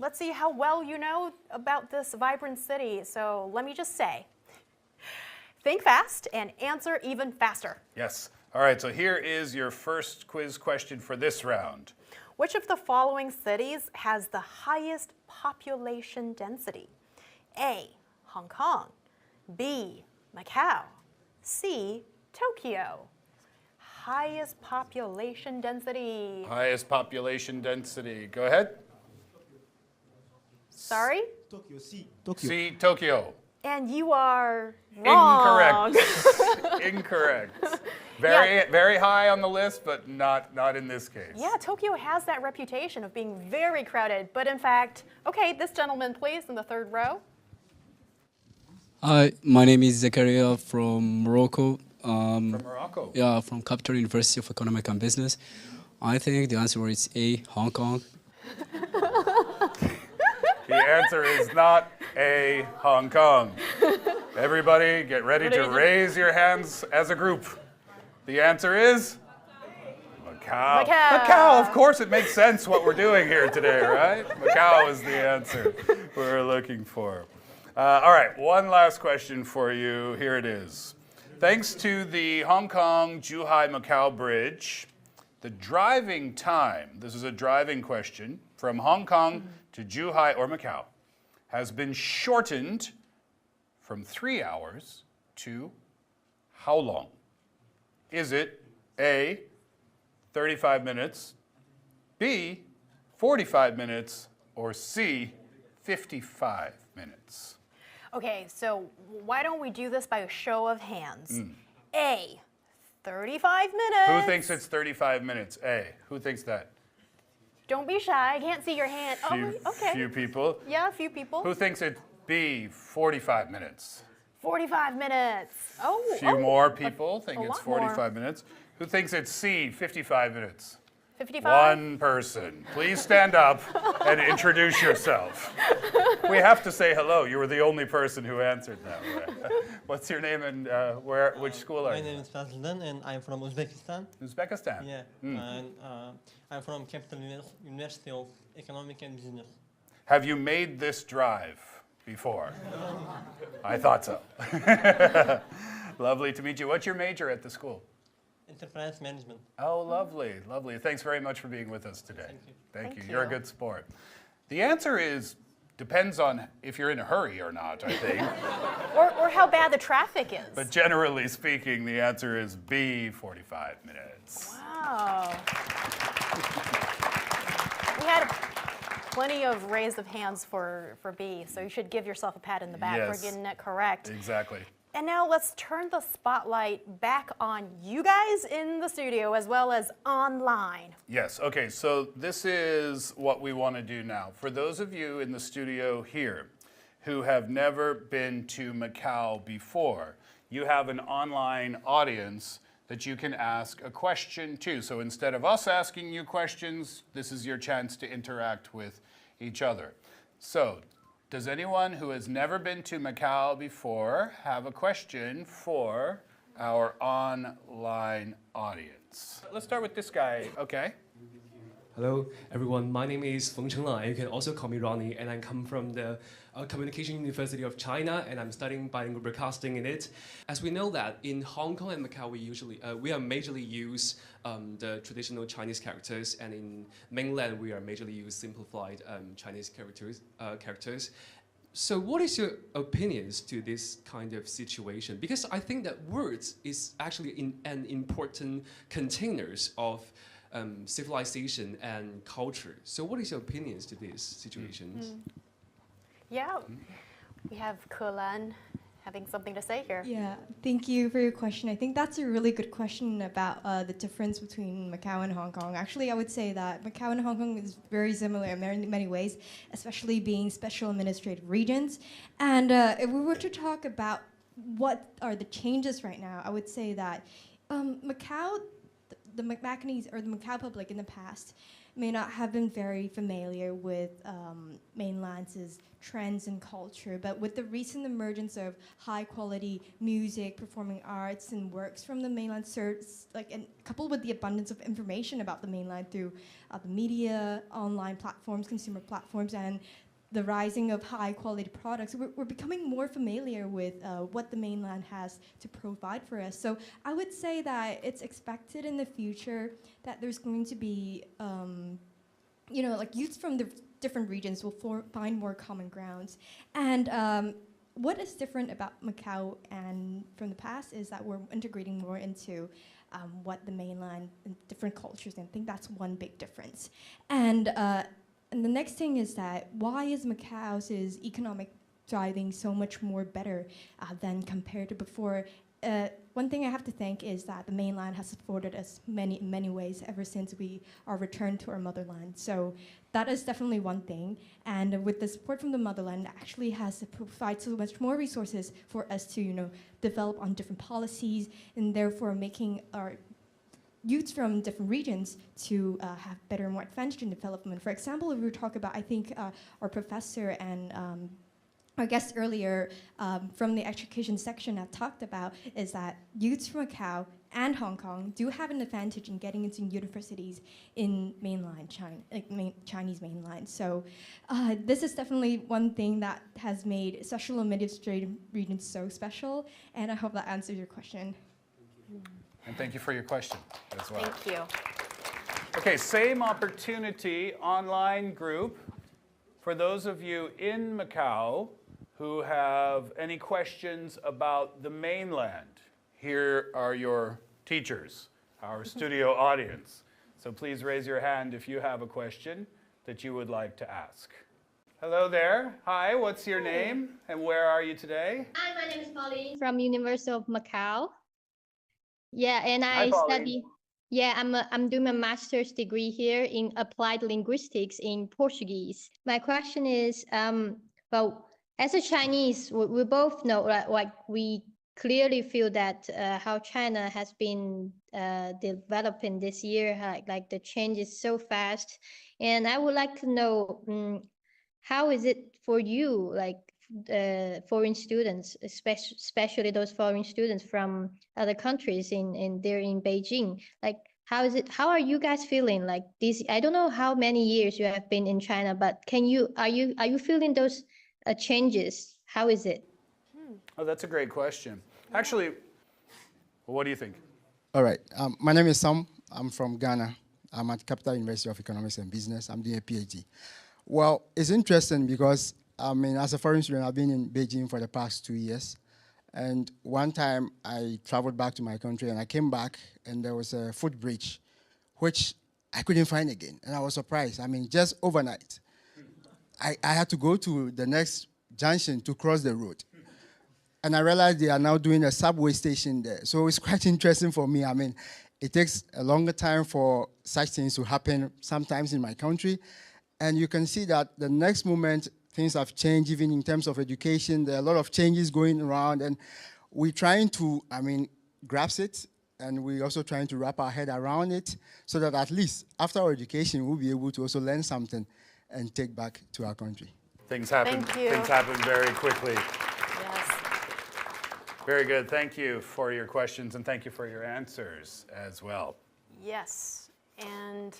let's see how well you know about this vibrant city. So let me just say, think fast and answer even faster. Yes. All right, so here is your first quiz question for this round. Which of the following cities has the highest population density? A, Hong Kong, B, Macau, C, Tokyo. Highest population density. Highest population density. Go ahead. Sorry? Tokyo, C. C, Tokyo. And you are wrong. Incorrect. Incorrect. Very high on the list, but not in this case. Yeah, Tokyo has that reputation of being very crowded. But in fact, okay, this gentleman, please, in the third row. Hi, my name is Zakaria from Morocco. From Morocco? Yeah, from Capital University of Economics and Business. I think the answer is A, Hong Kong. The answer is not A, Hong Kong. Everybody get ready to raise your hands as a group. The answer is Macau. Macau, of course, it makes sense what we're doing here today, right? Macau is the answer we're looking for. All right, one last question for you. Here it is. Thanks to the Hong Kong-Zhuhai-Macau Bridge, the driving time, this is a driving question, from Hong Kong to Zhuhai or Macau, has been shortened from 3 hours to how long? Is it A, 35 minutes, B, 45 minutes, or C, 55 minutes? Okay, so why don't we do this by a show of hands? A, 35 minutes. Who thinks it's 35 minutes? A. Who thinks that? Don't be shy. I can't see your hand. Okay. Few people. Yeah, a few people. Who thinks it's B, 45 minutes? 45 minutes. Oh. Few more people think a it's lot more. 45 minutes. Who thinks it's C, 55 minutes? 55? One person. Please stand up and introduce yourself. We have to say hello. You were the only person who answered that way. What's your name and which school are you? My name is Fazldan and I'm from Uzbekistan. Uzbekistan? Yeah. And I'm from Capital University of Economic and Business. Have you made this drive before? I thought so. Lovely to meet you. What's your major at the school? Enterprise management. Oh, lovely, lovely. Thanks very much for being with us today. Thank you. Thank you. You're a good sport. The answer is, depends on if you're in a hurry or not, I think. or how bad the traffic is. But generally speaking, the answer is B, 45 minutes. Wow. We had plenty of raise of hands for B, so you should give yourself a pat in the back for getting it correct. Exactly. And now let's turn the spotlight back on you guys in the studio as well as online. Yes, okay, so this is what we want to do now. For those of you in the studio here who have never been to Macau before, you have an online audience that you can ask a question to. So instead of us asking you questions, this is your chance to interact with each other. So, does anyone who has never been to Macau before have a question for our online audience? Let's start with this guy. Okay. Hello, everyone. My name is Feng Chenglai. You can also call me Ronnie, and I come from the Communication University of China, and I'm studying bilingual broadcasting in it. As we know that in Hong Kong and Macau, we are majorly use the traditional Chinese characters, and in Mainland, we are majorly use simplified Chinese characters. So what is your opinions to this kind of situation? Because I think that words is actually an important containers of civilization and culture. So what is your opinions to these situations? Yeah, we have Kelan having something to say here. Yeah, thank you for your question. I think that's a really good question about the difference between Macau and Hong Kong. Actually, I would say that Macau and Hong Kong is very similar in many ways, especially being special administrative regions. And if we were to talk about what are the changes right now, I would say that Macau, the Macanese or the Macau public in the past may not have been very familiar with Mainland's trends and culture, but with the recent emergence of high-quality music, performing arts, and works from the Mainland, and coupled with the abundance of information about the Mainland through the media, online platforms, consumer platforms, and the rising of high-quality products, we're becoming more familiar with what the Mainland has to provide for us. So I would say that it's expected in the future that there's going to be, youths from the different regions will find more common grounds. And what is different about Macau and from the past is that we're integrating more into what the Mainland and different cultures, and I think that's one big difference. And the next thing is that why is Macau's economic thriving so much more better than compared to before? One thing I have to think is that the Mainland has supported us in many ways ever since we are returned to our motherland. So that is definitely one thing. And with the support from the motherland, it actually has to provide so much more resources for us to, develop on different policies, and therefore making our youths from different regions to have better and more advantage in development. For example, if we talk about, I think our professor and our guest earlier from the education section have talked about is that youths from Macau and Hong Kong do have an advantage in getting into universities in mainland China, Chinese mainland. So this is definitely one thing that has made special administrative regions so special, and I hope that answers your question. And thank you for your question as well. Thank you. Okay, same opportunity online group. For those of you in Macau who have any questions about the Mainland, here are your teachers. our studio audience. So please raise your hand if you have a question that you would like to ask. Hello there. Hi, what's your name and where are you today? Hi, my name is Pauline from University of Macau. Yeah, and Hi, I Pauline. study. Yeah, I'm doing my master's degree here in applied linguistics in Portuguese. My question is, well, as a Chinese, we both know, like we clearly feel that how China has been developing this year, like the change is so fast, and I would like to know how is it for you, like foreign students, especially those foreign students from other countries they're in Beijing. Like, how is it? How are you guys feeling? Like this, I don't know how many years you have been in China, but are you feeling those changes? How is it? Oh, that's a great question. Actually, well, what do you think? All right. My name is Sam. I'm from Ghana. I'm at Capital University of Economics and Business. I'm doing a PhD. Well, it's interesting because, I mean, as a foreign student, I've been in Beijing for the past 2 years. And one time I traveled back to my country and I came back and there was a footbridge, which I couldn't find again. And I was surprised. I mean, just overnight, I had to go to the next junction to cross the road. And I realized they are now doing a subway station there. So it's quite interesting for me. I mean, it takes a longer time for such things to happen sometimes in my country. And you can see that the next moment, things have changed, even in terms of education. There are a lot of changes going around, and we're trying to, I mean, grasp it, and we're also trying to wrap our head around it so that at least after our education, we'll be able to also learn something and take back to our country. Things happen very quickly. Yes. Very good. Thank you for your questions, and thank you for your answers as well. Yes. And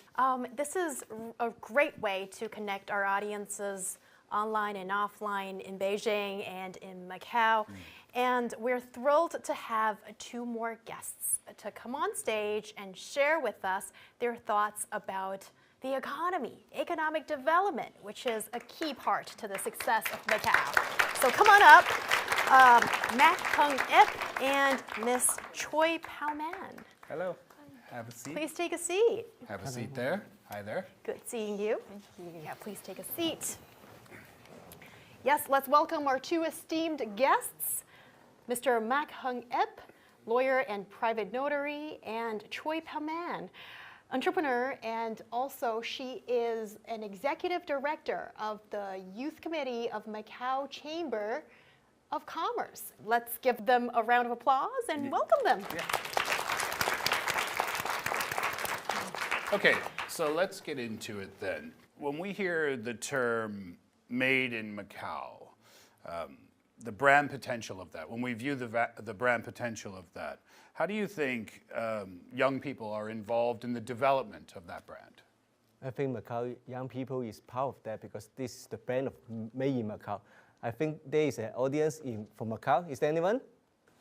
this is a great way to connect our audiences online and offline in Beijing and in Macau. And we're thrilled to have 2 more guests to come on stage and share with us their thoughts about the economy, economic development, which is a key part to the success of Macau. So come on up, Mac Hung Ip and Miss Choi Pao Man. Hello. Have a seat. Please take a seat. Have a seat there. Hi there. Good seeing you. Thank you. Yeah, please take a seat. Yes, let's welcome our 2 esteemed guests, Mr. Mac Hung Ip, lawyer and private notary, and Choi Pao Man, entrepreneur, and also she is an executive director of the Youth Committee of Macau Chamber of Commerce. Let's give them a round of applause and welcome them. Yeah. Okay, so let's get into it then. When we hear the term made in Macau, the brand potential of that, when we view the brand potential of that, how do you think young people are involved in the development of that brand? I think Macau young people is part of that because this is the brand of made in Macau. I think there is an audience from Macau. Is there anyone?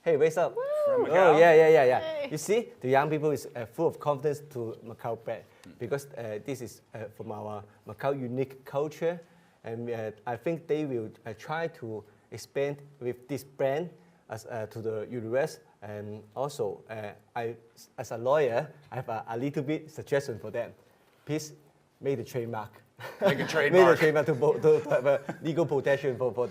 Hey, raise up. From Macau? Oh, yeah. Hey. You see, the young people is full of confidence to Macau brand because this is from our Macau unique culture. And I think they will try to expand with this brand to the universe. And also, I, as a lawyer, I have a little bit suggestion for them. Please make the trademark. Make a trademark. Make a trademark to have a legal protection for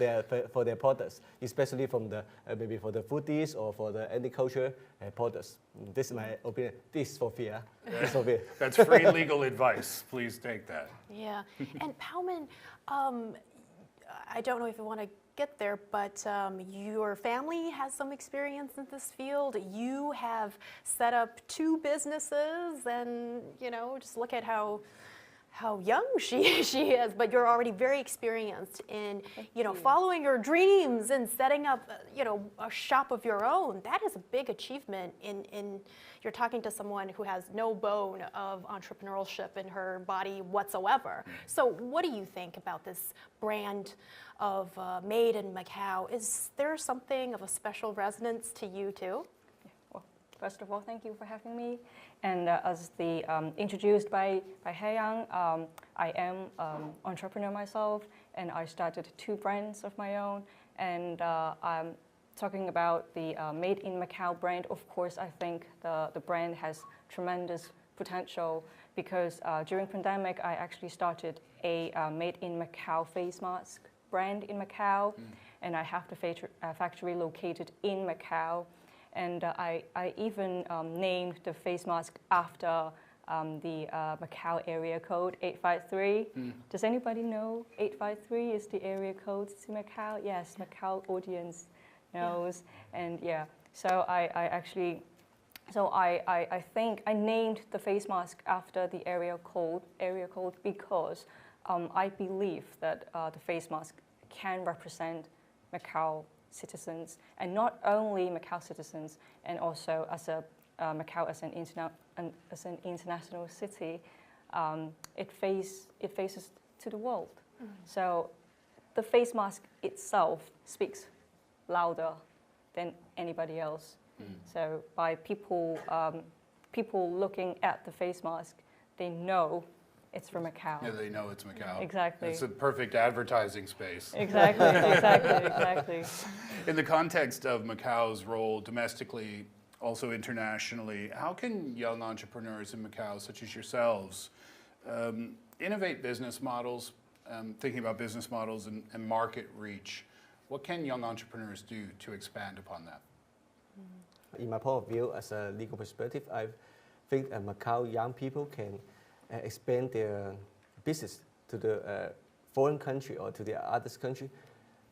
their products, especially from the maybe for the foodies or for the agriculture products. This is my opinion. This is for free. This is for free. That's free legal advice. Please take that. Yeah, and Pao Man, I don't know if you want to get there, but your family has some experience in this field. You have set up 2 businesses, and just look at how young she is, but you're already very experienced in following your dreams and setting up a shop of your own. That is a big achievement. You're talking to someone who has no bone of entrepreneurship in her body whatsoever. So what do you think about this brand of Made in Macau? Is there something of a special resonance to you too? Well, first of all, thank you for having me. And as introduced by Haeyang, I am entrepreneur myself, and I started 2 brands of my own. And I'm talking about the Made in Macau brand. Of course, I think the brand has tremendous potential because during pandemic, I actually started a made in Macau face mask brand in Macau, and I have the factory located in Macau. And I even named the face mask after the Macau area code 853. Does anybody know 853 is the area code to Macau? Yes, Macau audience knows. Yeah. And yeah, so I think I named the face mask after the area code because I believe that the face mask can represent Macau citizens, and not only Macau citizens, and also as a Macau as an international city, it faces to the world. So the face mask itself speaks louder than anybody else. So by people looking at the face mask, they know it's from Macau. Yeah, they know it's Macau. Exactly. It's a perfect advertising space. Exactly, exactly. In the context of Macau's role domestically, also internationally, how can young entrepreneurs in Macau, such as yourselves, innovate business models, thinking about business models and market reach? What can young entrepreneurs do to expand upon that? In my point of view, as a legal perspective, I think Macau young people can expand their business to the foreign country or to the other country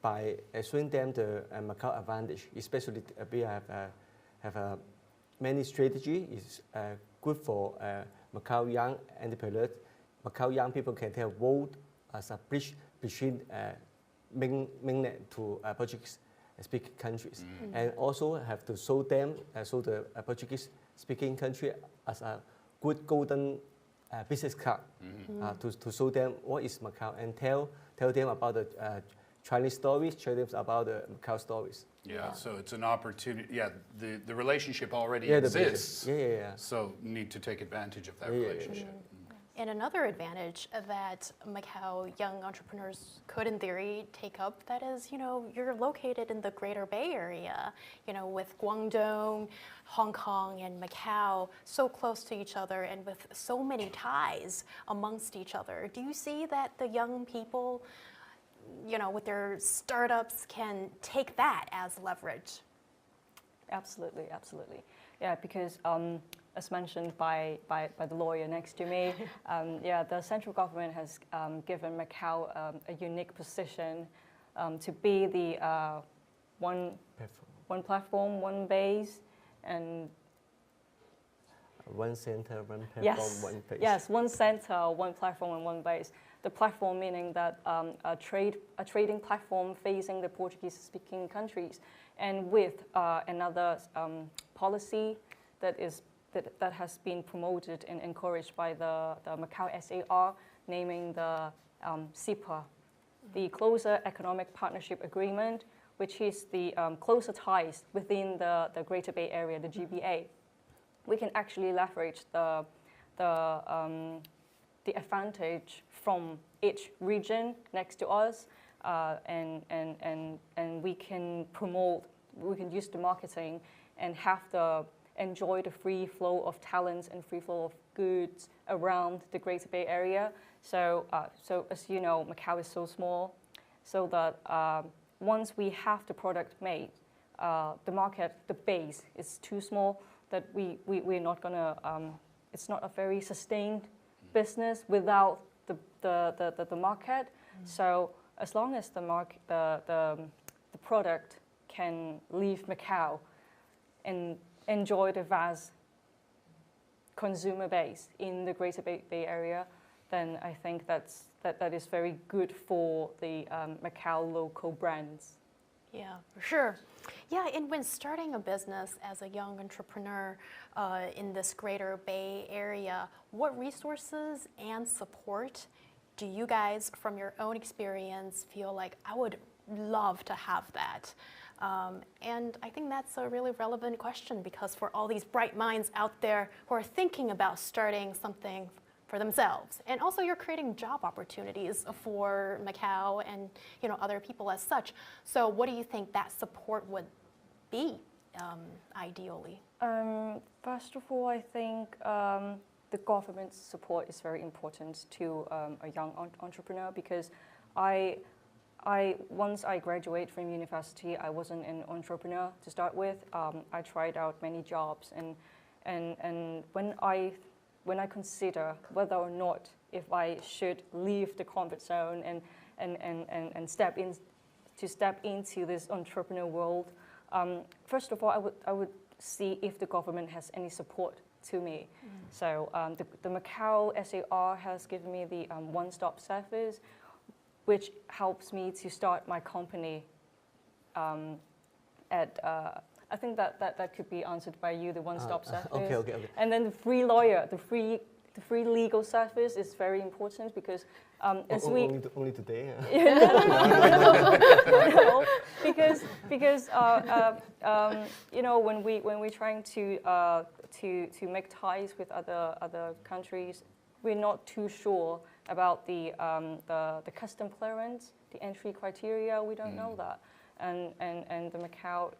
by showing them the Macau advantage. Especially we have many strategy is good for Macau young entrepreneurs. Macau young people can take a vote as a bridge between mainland to Portuguese speaking countries, and also have to show them, show the Portuguese speaking country as a good golden business card to show them what is Macau and tell them about the Chinese stories, tell them about the Macau stories. Yeah, so it's an opportunity. Yeah, the relationship already exists. Yeah. So need to take advantage of that relationship. And another advantage that Macau young entrepreneurs could, in theory, take up, that is, you're located in the Greater Bay Area, with Guangdong, Hong Kong, and Macau so close to each other and with so many ties amongst each other. Do you see that the young people, with their startups can take that as leverage? Absolutely. Yeah, because as mentioned by the lawyer next to me, the central government has given Macau a unique position to be the one platform, one base, and one center, one platform, one base. Yes, one center, one platform, and one base. The platform meaning that a trading platform facing the Portuguese-speaking countries, and with another policy that has been promoted and encouraged by the Macau SAR, naming the CEPA, the Closer Economic Partnership Agreement, which is the closer ties within the Greater Bay Area, the GBA. We can actually leverage the advantage from each region next to us, and we can promote, we can use the marketing and enjoy the free flow of talents and free flow of goods around the Greater Bay Area. So as you know, Macau is so small, so that once we have the product made, the market, the base is too small that we're not gonna. It's not a very sustained business without the market. So as long as the product can leave Macau and enjoy the vast consumer base in the Greater Bay Area, then I think that is very good for the Macau local brands. Yeah, for sure. Yeah, and when starting a business as a young entrepreneur in this Greater Bay Area, what resources and support do you guys, from your own experience, feel like I would love to have that? And I think that's a really relevant question, because for all these bright minds out there who are thinking about starting something for themselves, and also you're creating job opportunities for Macau and other people as such. So what do you think that support would be ideally? First of all, I think the government's support is very important to a young entrepreneur, because once I graduated from university, I wasn't an entrepreneur to start with. I tried out many jobs, and when I consider whether or not if I should leave the comfort zone and step into this entrepreneur world, first of all, I would see if the government has any support to me. So the Macao SAR has given me the one-stop service, which helps me to start my company I think that could be answered by you, the one-stop service. Okay. And then the free lawyer, the free legal service is very important, because only today. No, because you know, when we're trying to make ties with other countries, we're not too sure about the custom clearance, the entry criteria. We don't know that, and the Macao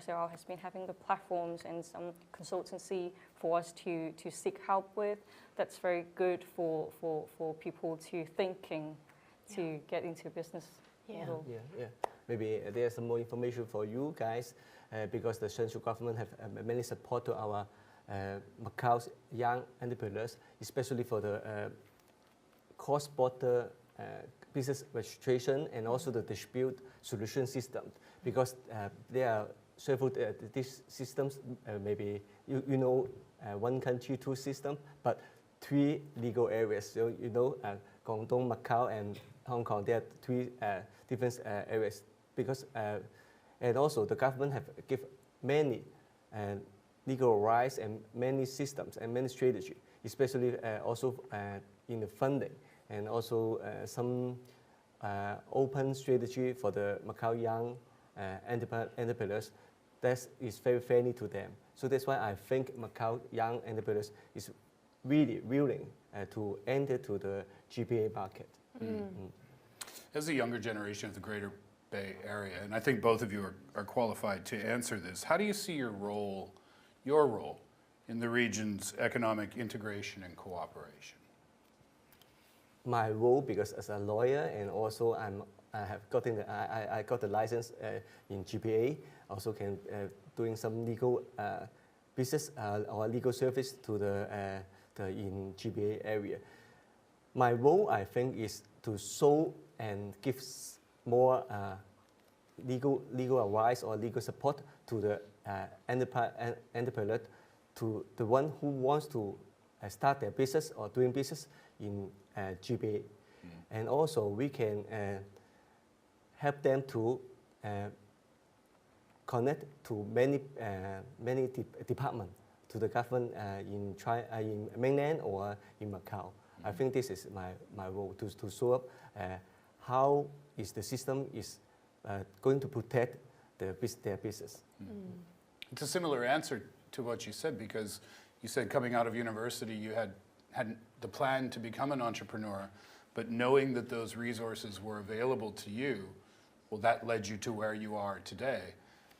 SAR has been having the platforms and some consultancy for us to seek help with. That's very good for people to thinking to get into business model. Yeah. Maybe there's some more information for you guys, because the central government have many support to our Macao's young entrepreneurs, especially for the cross-border business registration and also the dispute solution system, because there are several these systems. Maybe you know one country, two system, but 3 legal areas. So you know Guangdong, Macau, and Hong Kong. There are 3 different areas, because and also the government have give many legal rights and many systems and many strategy, especially also in the funding, and also some open strategy for the Macao young entrepreneurs that is very friendly to them. So that's why I think Macao young entrepreneurs is really willing to enter to the GPA market. As the younger generation of the Greater Bay Area, and I think both of you are qualified to answer this, how do you see your role in the region's economic integration and cooperation? My role, because as a lawyer, and also I got the license in GPA. Also can doing some legal business or legal service to the in GPA area. My role, I think, is to show and give more legal advice or legal support to the entrepreneur, to the one who wants to start their business or doing business in GPA. And also we can help them to connect to many departments to the government in Mainland or in Macau. I think this is my role, to show up how is the system is going to protect their business. It's a similar answer to what you said, because you said coming out of university you had the plan to become an entrepreneur, but knowing that those resources were available to you, well, that led you to where you are today.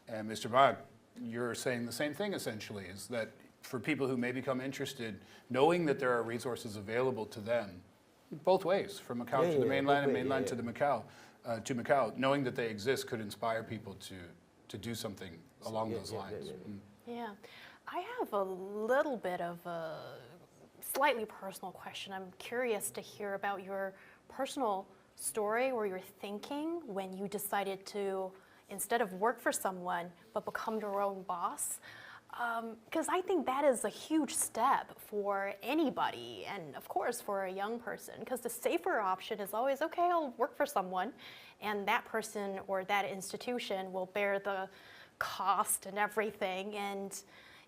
And Mr. Bach, you're saying the same thing essentially, is that for people who may become interested, knowing that there are resources available to them, both ways, from Macau to the mainland and mainland to the Macau, knowing that they exist could inspire people to do something along those lines. Yeah, I have a little bit of a slightly personal question. I'm curious to hear about your personal story or your thinking when you decided to, instead of work for someone, but become your own boss. Because I think that is a huge step for anybody, and of course for a young person, because the safer option is always, okay, I'll work for someone, and that person or that institution will bear the cost and everything, and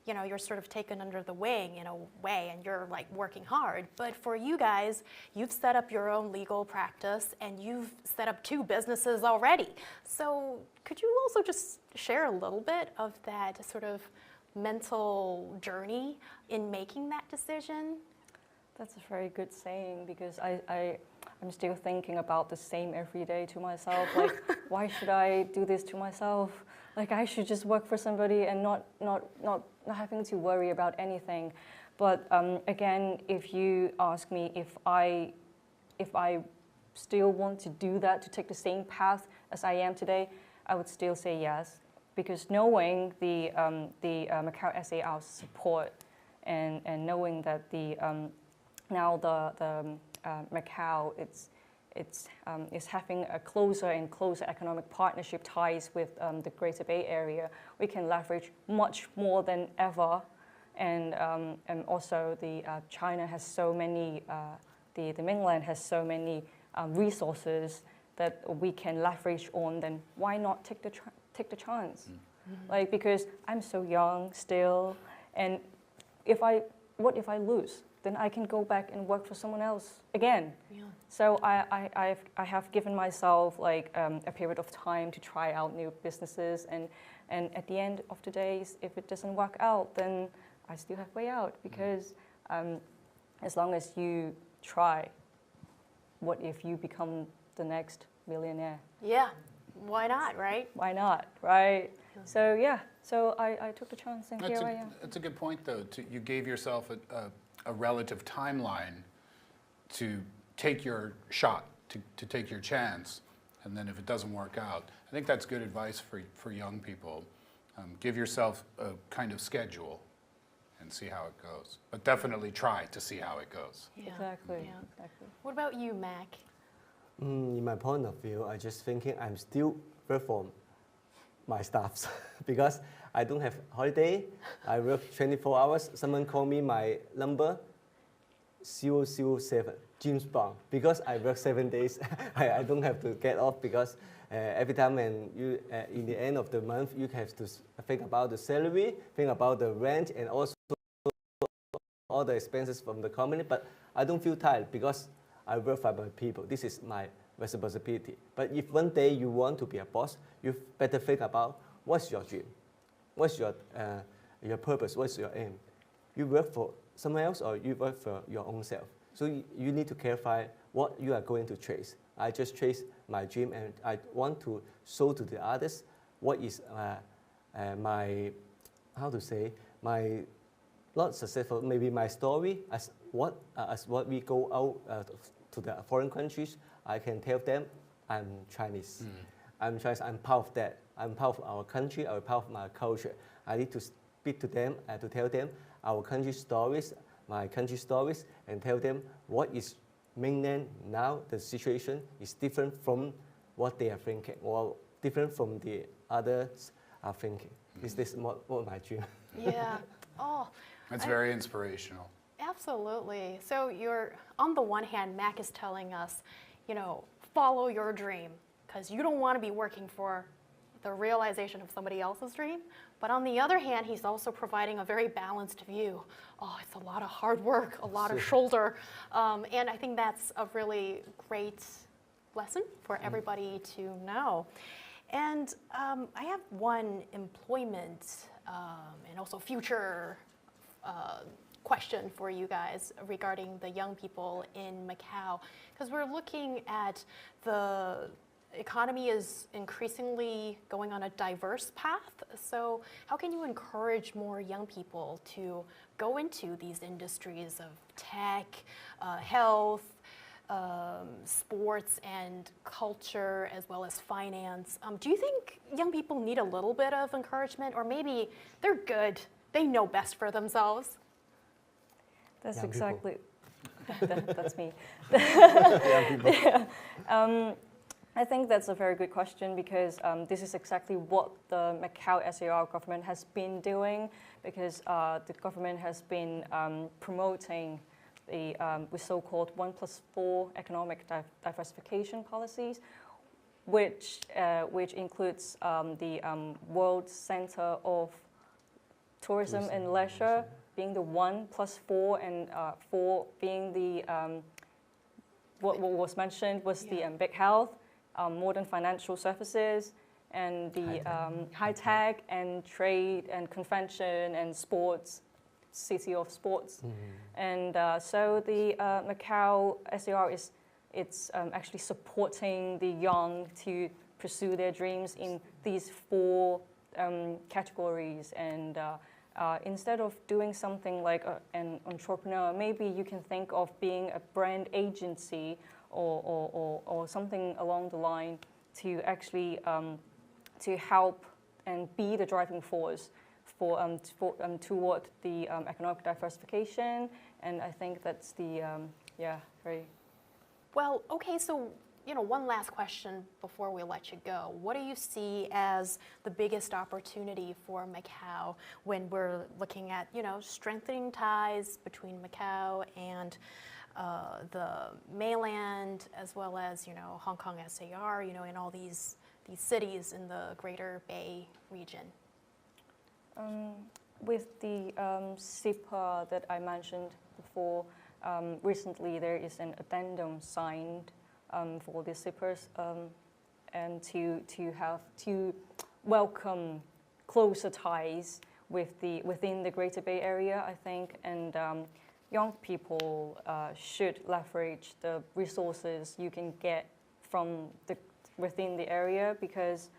you know, you're sort of taken under the wing in a way, and you're like working hard. But for you guys, you've set up your own legal practice, and you've set up 2 businesses already. So could you also just share a little bit of that sort of mental journey in making that decision? That's a very good saying, because I'm still thinking about the same every day to myself. Like, why should I do this to myself? like I should just work for somebody and not having to worry about anything. But again, if you ask me if I still want to do that, to take the same path as I am today, I would still say yes, because knowing the Macao SAR's support and knowing that now the Macao is having a closer and closer economic partnership ties with the Greater Bay Area, we can leverage much more than ever. And also China has so many, the mainland has so many resources that we can leverage on. Then why not take the chance? Like, because I'm so young still, and what if I lose? Then I can go back and work for someone else again. Yeah. So I have given myself like a period of time to try out new businesses, and at the end of the days, if it doesn't work out, then I still have way out, because as long as you try, what if you become the next millionaire? Yeah, why not, right? Why not, right? So yeah, so I took the chance, and here I am. That's a good point, though. You gave yourself a relative timeline to take your shot, to take your chance, and then if it doesn't work out, I think that's good advice for young people. Give yourself a kind of schedule and see how it goes, but definitely try to see how it goes. Yeah. Exactly. Yeah. Exactly. What about you, Mac? In my point of view, I just thinking I'm still work for my staffs because I don't have holiday. I work 24 hours. Someone call me my number 007, James Bond, because I work 7 days. I don't have to get off, because every time when you in the end of the month, you have to think about the salary, think about the rent, and also all the expenses from the company. But I don't feel tired because I work for my people. This is my responsibility. But if one day you want to be a boss, you better think about what's your dream, what's your purpose, what's your aim. You work for someone else or you work for your own self. So you need to clarify what you are going to chase. I just chase my dream, and I want to show to the others what is my, how to say, my not successful, maybe my story, as what we go out to the foreign countries, I can tell them I'm Chinese. I'm Chinese, I'm part of that. I'm part of our country, I'm part of my culture. I need to speak to them and to tell them our country stories, my country stories, and tell them what is mainland now. The situation is different from what they are thinking, or different from the others are thinking. Is this what my dream? Yeah. Oh. That's very inspirational. Absolutely. So you're, on the one hand, Mac is telling us, follow your dream, because you don't want to be working for the realization of somebody else's dream. But on the other hand, he's also providing a very balanced view. Oh, it's a lot of hard work, a lot of shoulder. And I think that's a really great lesson for everybody to know. And I have one employment and also future question for you guys regarding the young people in Macau, because we're looking at the economy is increasingly going on a diverse path. So how can you encourage more young people to go into these industries of tech, health, sports and culture, as well as finance? Do you think young people need a little bit of encouragement, or maybe they're good, they know best for themselves? That's young exactly, that's me. Young people. Yeah. I think that's a very good question, because this is exactly what the Macau SAR government has been doing, because the government has been promoting the so-called 1+4 economic diversification policies, which includes the World Center of Tourism and Leisure being the 1+4, and 4 being the what was mentioned was the big health, modern financial services, and the high tech and trade and convention and sports, city of sports. And so the Macau SAR it's actually supporting the young to pursue their dreams in these 4 categories, and instead of doing something like an entrepreneur, maybe you can think of being a brand agency or something along the line to actually to help and be the driving force toward the economic diversification. And I think that's the very. Well, okay, so one last question before we let you go. What do you see as the biggest opportunity for Macau when we're looking at, strengthening ties between Macau and the mainland, as well as, Hong Kong SAR, in all these cities in the Greater Bay region? With the CEPA that I mentioned before, recently there is an addendum signed for the CEPAs, and to welcome closer ties within the Greater Bay Area, I think, and young people should leverage the resources you can get from within the area, because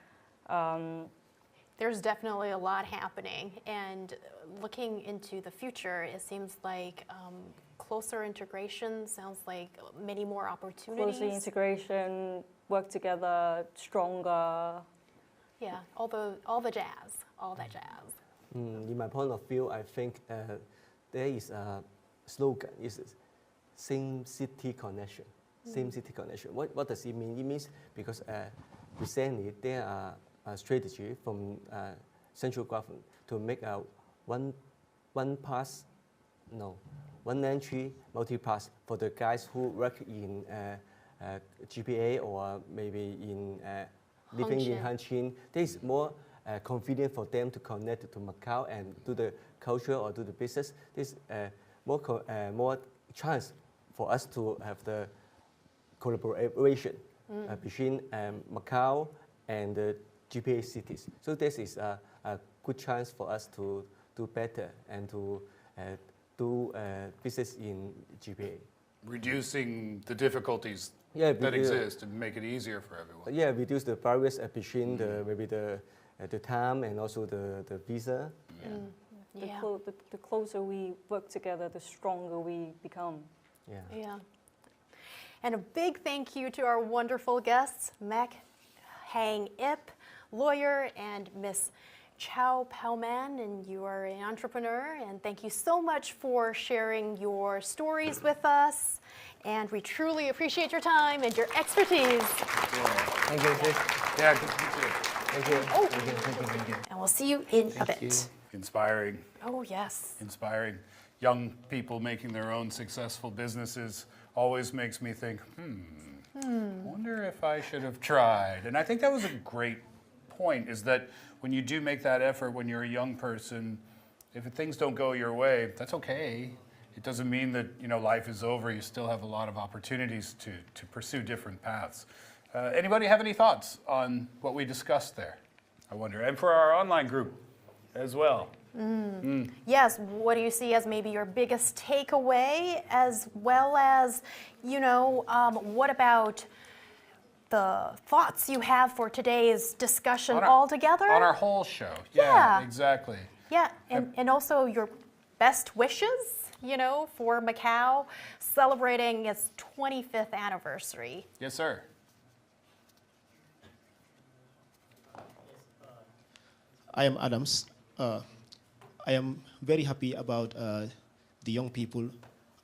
there's definitely a lot happening, and looking into the future, it seems like closer integration sounds like many more opportunities. Closer integration, work together, stronger. Yeah, all the jazz, all that jazz. In my point of view, I think there is a slogan, is same city connection. Same city connection. What does it mean? It means because recently there are a strategy from central government to make a one entry, multi-pass for the guys who work in GPA or maybe in living in Hanchin. This is more convenient for them to connect to Macau and do the culture or do the business. This more chance for us to have the collaboration between Macau and the GPA cities. So this is a good chance for us to do better and to do business in GPA. Reducing the difficulties that exist and make it easier for everyone. Yeah, reduce the barriers between maybe the time and also the visa. The closer we work together, the stronger we become. Yeah. And a big thank you to our wonderful guests, Mek Hang Ip, lawyer, and Miss Chow Pauman, and you are an entrepreneur, and thank you so much for sharing your stories with us, and we truly appreciate your time and your expertise. Thank you. Yeah, good to meet you. Thank you. Oh. Thank you. And we'll see you in a bit. You. Inspiring. Oh, yes. Inspiring. Young people making their own successful businesses always makes me think, wonder if I should have tried. And I think that was a great point, is that when you do make that effort when you're a young person, if things don't go your way, that's okay. It doesn't mean that life is over. You still have a lot of opportunities to pursue different paths. Anybody have any thoughts on what we discussed there? I wonder. And for our online group as well. Yes, what do you see as maybe your biggest takeaway, as well as, what about the thoughts you have for today's discussion altogether? On our whole show. Yeah. Exactly. Yeah, and also your best wishes, for Macau celebrating its 25th anniversary. Yes, sir. I am Adams. I am very happy about the young people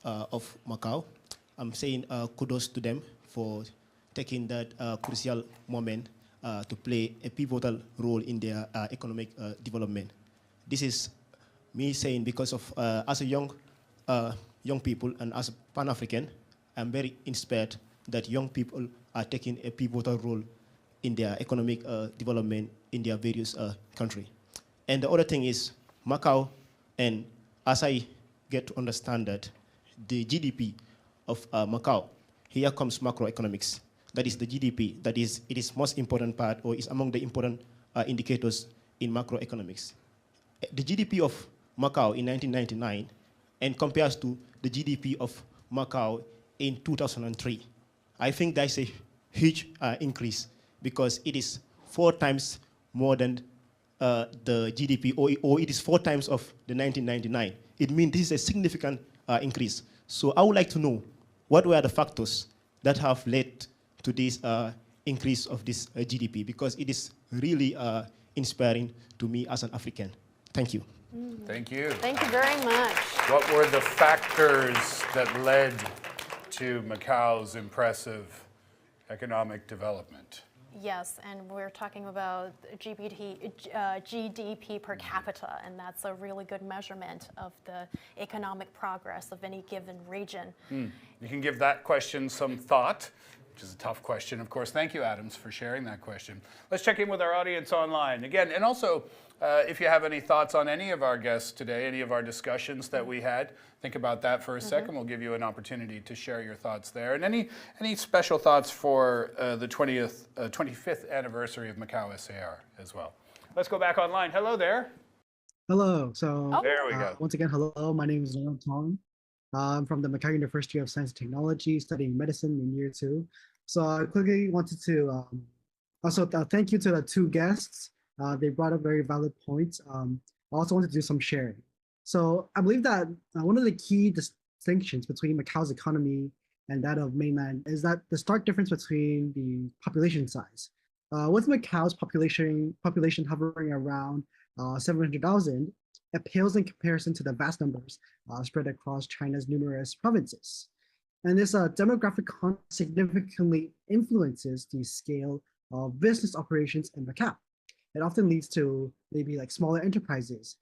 of Macau. I'm saying kudos to them for taking that crucial moment to play a pivotal role in their economic development. This is me saying because of as a young people and as a Pan-African, I'm very inspired that young people are taking a pivotal role in their economic development in their various countries. And the other thing is Macau, and as I get to understand that the GDP of Macau, here comes macroeconomics. That is the GDP. That is, it is most important part, or is among the important indicators in macroeconomics. The GDP of Macau in 1999 and compares to the GDP of Macau in 2003. I think that's a huge increase because it is 4 times more than the GDP, or it is 4 times of the 1999. It means this is a significant increase. So I would like to know what were the factors that have led to this increase of this GDP, because it is really inspiring to me as an African. Thank you. Thank you. Thank you very much. What were the factors that led to Macao's impressive economic development? Yes, and we're talking about GDP per capita, and that's a really good measurement of the economic progress of any given region. You can give that question some thought, which is a tough question, of course. Thank you, Adams, for sharing that question. Let's check in with our audience online. Again, and also, if you have any thoughts on any of our guests today, any of our discussions that we had, think about that for a second. We'll give you an opportunity to share your thoughts there. And any special thoughts for the 25th anniversary of Macao SAR as well. Let's go back online. Hello there. Hello. So there we go. Once again, hello. My name is Noel Tong. I'm from the Macao University of Science and Technology, studying medicine in year 2. So I quickly wanted to also thank you to the 2 guests. They brought up very valid points. I also want to do some sharing. So I believe that one of the key distinctions between Macao's economy and that of mainland is that the stark difference between the population size. With Macao's population hovering around 700,000, it pales in comparison to the vast numbers spread across China's numerous provinces. And this demographic significantly influences the scale of business operations in Macao. It often leads to maybe like smaller enterprises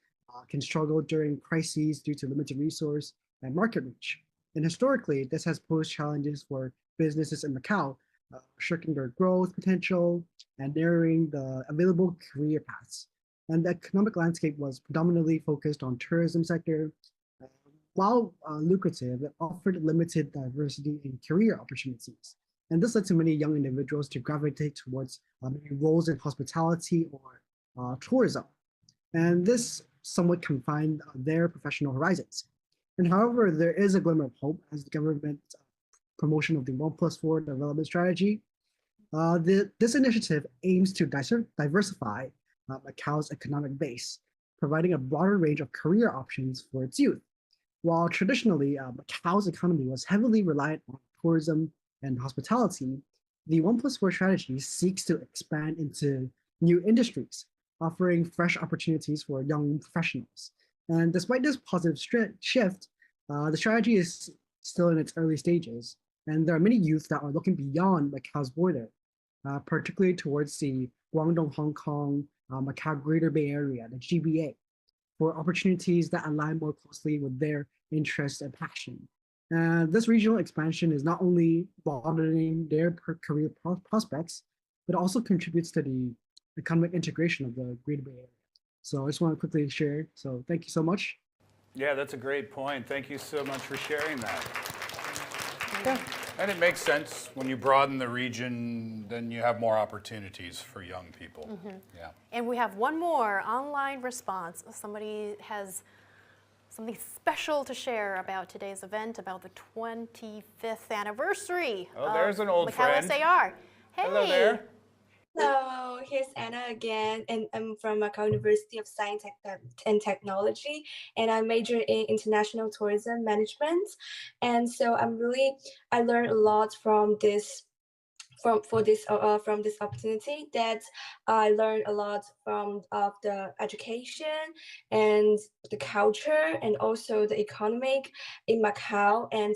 can struggle during crises due to limited resource and market reach. And historically, this has posed challenges for businesses in Macao, shrinking their growth potential and narrowing the available career paths. And the economic landscape was predominantly focused on tourism sector. While lucrative, it offered limited diversity in career opportunities. And this led to many young individuals to gravitate towards roles in hospitality or tourism. And this somewhat confined their professional horizons. And however, there is a glimmer of hope as the government promotion of the 1+4 development strategy. This initiative aims to diversify Macao's economic base, providing a broader range of career options for its youth. While traditionally Macao's economy was heavily reliant on tourism and hospitality, the 1+4 strategy seeks to expand into new industries, offering fresh opportunities for young professionals. And despite this positive shift, the strategy is still in its early stages, and there are many youth that are looking beyond Macao's border, particularly towards the Guangdong, Hong Kong, Macao Greater Bay Area, the GBA, for opportunities that align more closely with their interests and passion. This regional expansion is not only broadening their career prospects, but also contributes to the economic integration of the Greater Bay Area. So I just want to quickly share. So thank you so much. Yeah, that's a great point. Thank you so much for sharing that. Yeah. And it makes sense. When you broaden the region, then you have more opportunities for young people. Yeah. And we have one more online response. Somebody has something special to share about today's event, about the 25th anniversary. Oh, there's an old Macao friend. SAR. Hey. Hello there. Hello, here's Anna again, and I'm from Macao University of Science and Technology, and I major in international tourism management. And so I learned a lot from this opportunity. That I learned a lot from the education and the culture and also the economic in Macao. And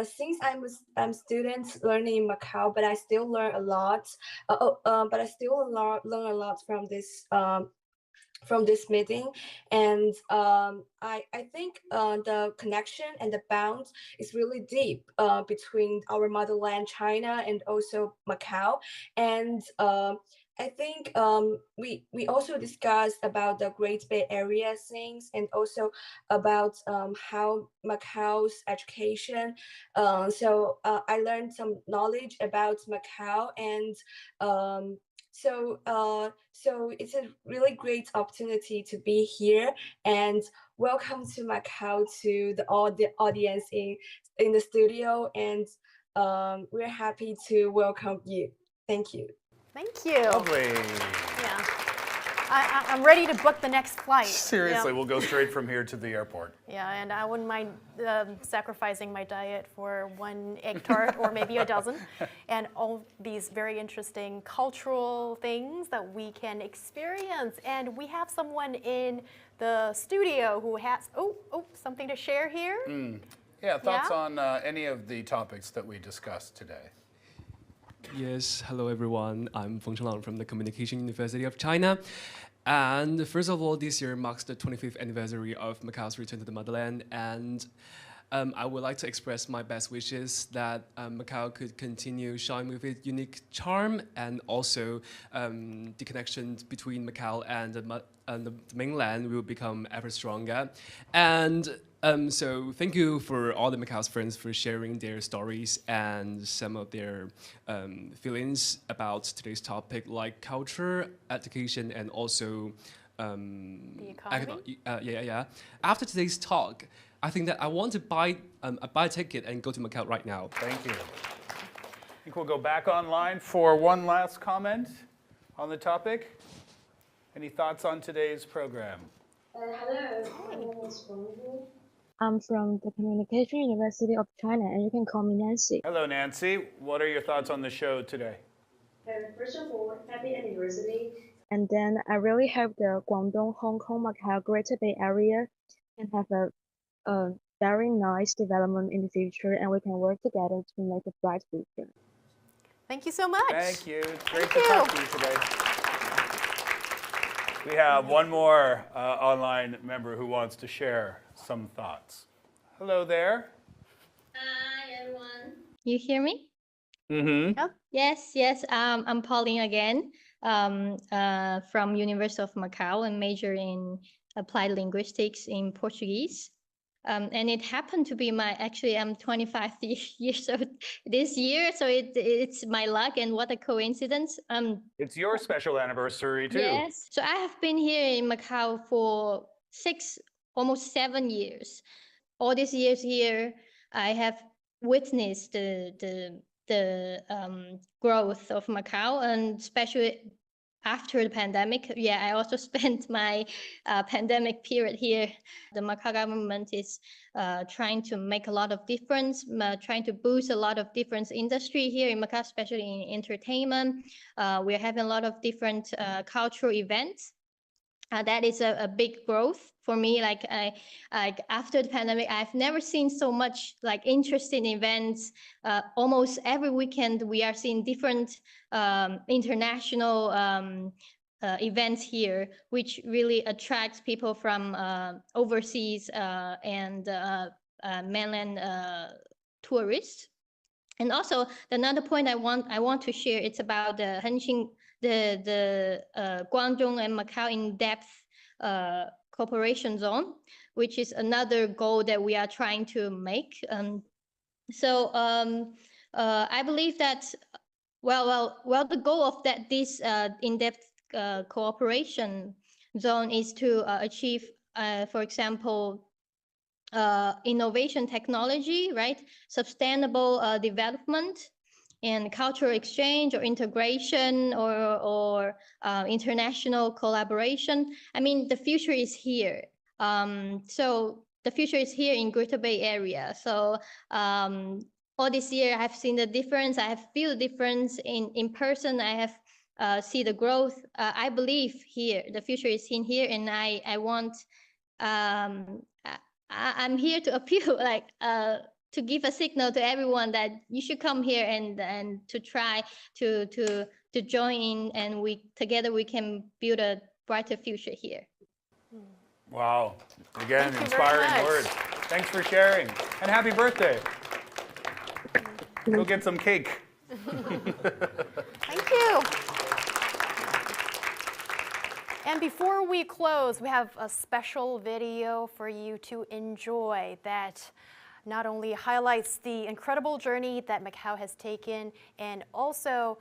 since I'm a student learning in Macao, but I still learn a lot. Learn a lot from this meeting, and I think the connection and the bond is really deep between our motherland China and also Macao. And I think we also discussed about the Great Bay Area things, and also about how Macao's education. So I learned some knowledge about Macao, and so it's a really great opportunity to be here. And welcome to Macao to the audience in the studio, and we're happy to welcome you. Thank you. Thank you. Lovely. Yeah. I'm ready to book the next flight. Seriously, Yeah. we'll go straight from here to the airport. Yeah, and I wouldn't mind sacrificing my diet for one egg tart or maybe a dozen, and all these very interesting cultural things that we can experience. And we have someone in the studio who has something to share here. Yeah, thoughts on any of the topics that we discussed today? Yes, hello everyone. I'm Feng Chenglang from the Communication University of China. And first of all, this year marks the 25th anniversary of Macao's return to the motherland. And I would like to express my best wishes that Macao could continue shine with its unique charm, and also the connection between Macao and the mainland will become ever stronger. And so thank you for all the Macao's friends for sharing their stories and some of their feelings about today's topic, like culture, education, and also the economy. After today's talk, I think that I want to buy a ticket and go to Macao right now. Thank you. I think we'll go back online for one last comment on the topic. Any thoughts on today's program? Hello, my name is Wendy. I'm from the Communication University of China, and you can call me Nancy. Hello, Nancy. What are your thoughts on the show today? First of all, happy anniversary. And then I really hope the Guangdong, Hong Kong, Macau, Greater Bay Area can have a very nice development in the future, and we can work together to make a bright future. Thank you so much. Thank you. It's great to talk to you today. We have one more online member who wants to share some thoughts. Hello there. Hi, everyone. You hear me? Mm-hmm. Oh, yes. I'm Pauline again, from University of Macau, and major in applied linguistics in Portuguese. And it happened to be I'm 25 years old this year, so it's my luck, and what a coincidence. It's your special anniversary too. Yes. So I have been here in Macau for almost 7 years. All these years here, I have witnessed the growth of Macau, and especially after the pandemic. Yeah, I also spent my pandemic period here. The Macau government is trying to make a lot of difference, trying to boost a lot of different industry here in Macau, especially in entertainment. We're having a lot of different cultural events. That is a big growth for me. Like after the pandemic, I've never seen so much interesting events. Almost every weekend, we are seeing different international events here, which really attracts people from overseas and mainland tourists. And also another point I want to share, it's about the Hengqin, the Guangdong and Macau in-depth cooperation zone, which is another goal that we are trying to make. I believe that the goal of this in-depth cooperation zone is to achieve, for example, innovation technology, right? Sustainable development and cultural exchange or integration or international collaboration. I mean, the future is here. So the future is here in Greater Bay Area. So all this year, I've seen the difference. I have feel the difference in person. I have see the growth. I believe here, the future is in here, and I want. I'm here to appeal, to give a signal to everyone that you should come here and to try to join in, and together we can build a brighter future here. Wow. Again, Thank you inspiring very much. words. Thanks for sharing. And happy birthday. Go get some cake. Thank you. And before we close, we have a special video for you to enjoy that not only highlights the incredible journey that Macau has taken, and also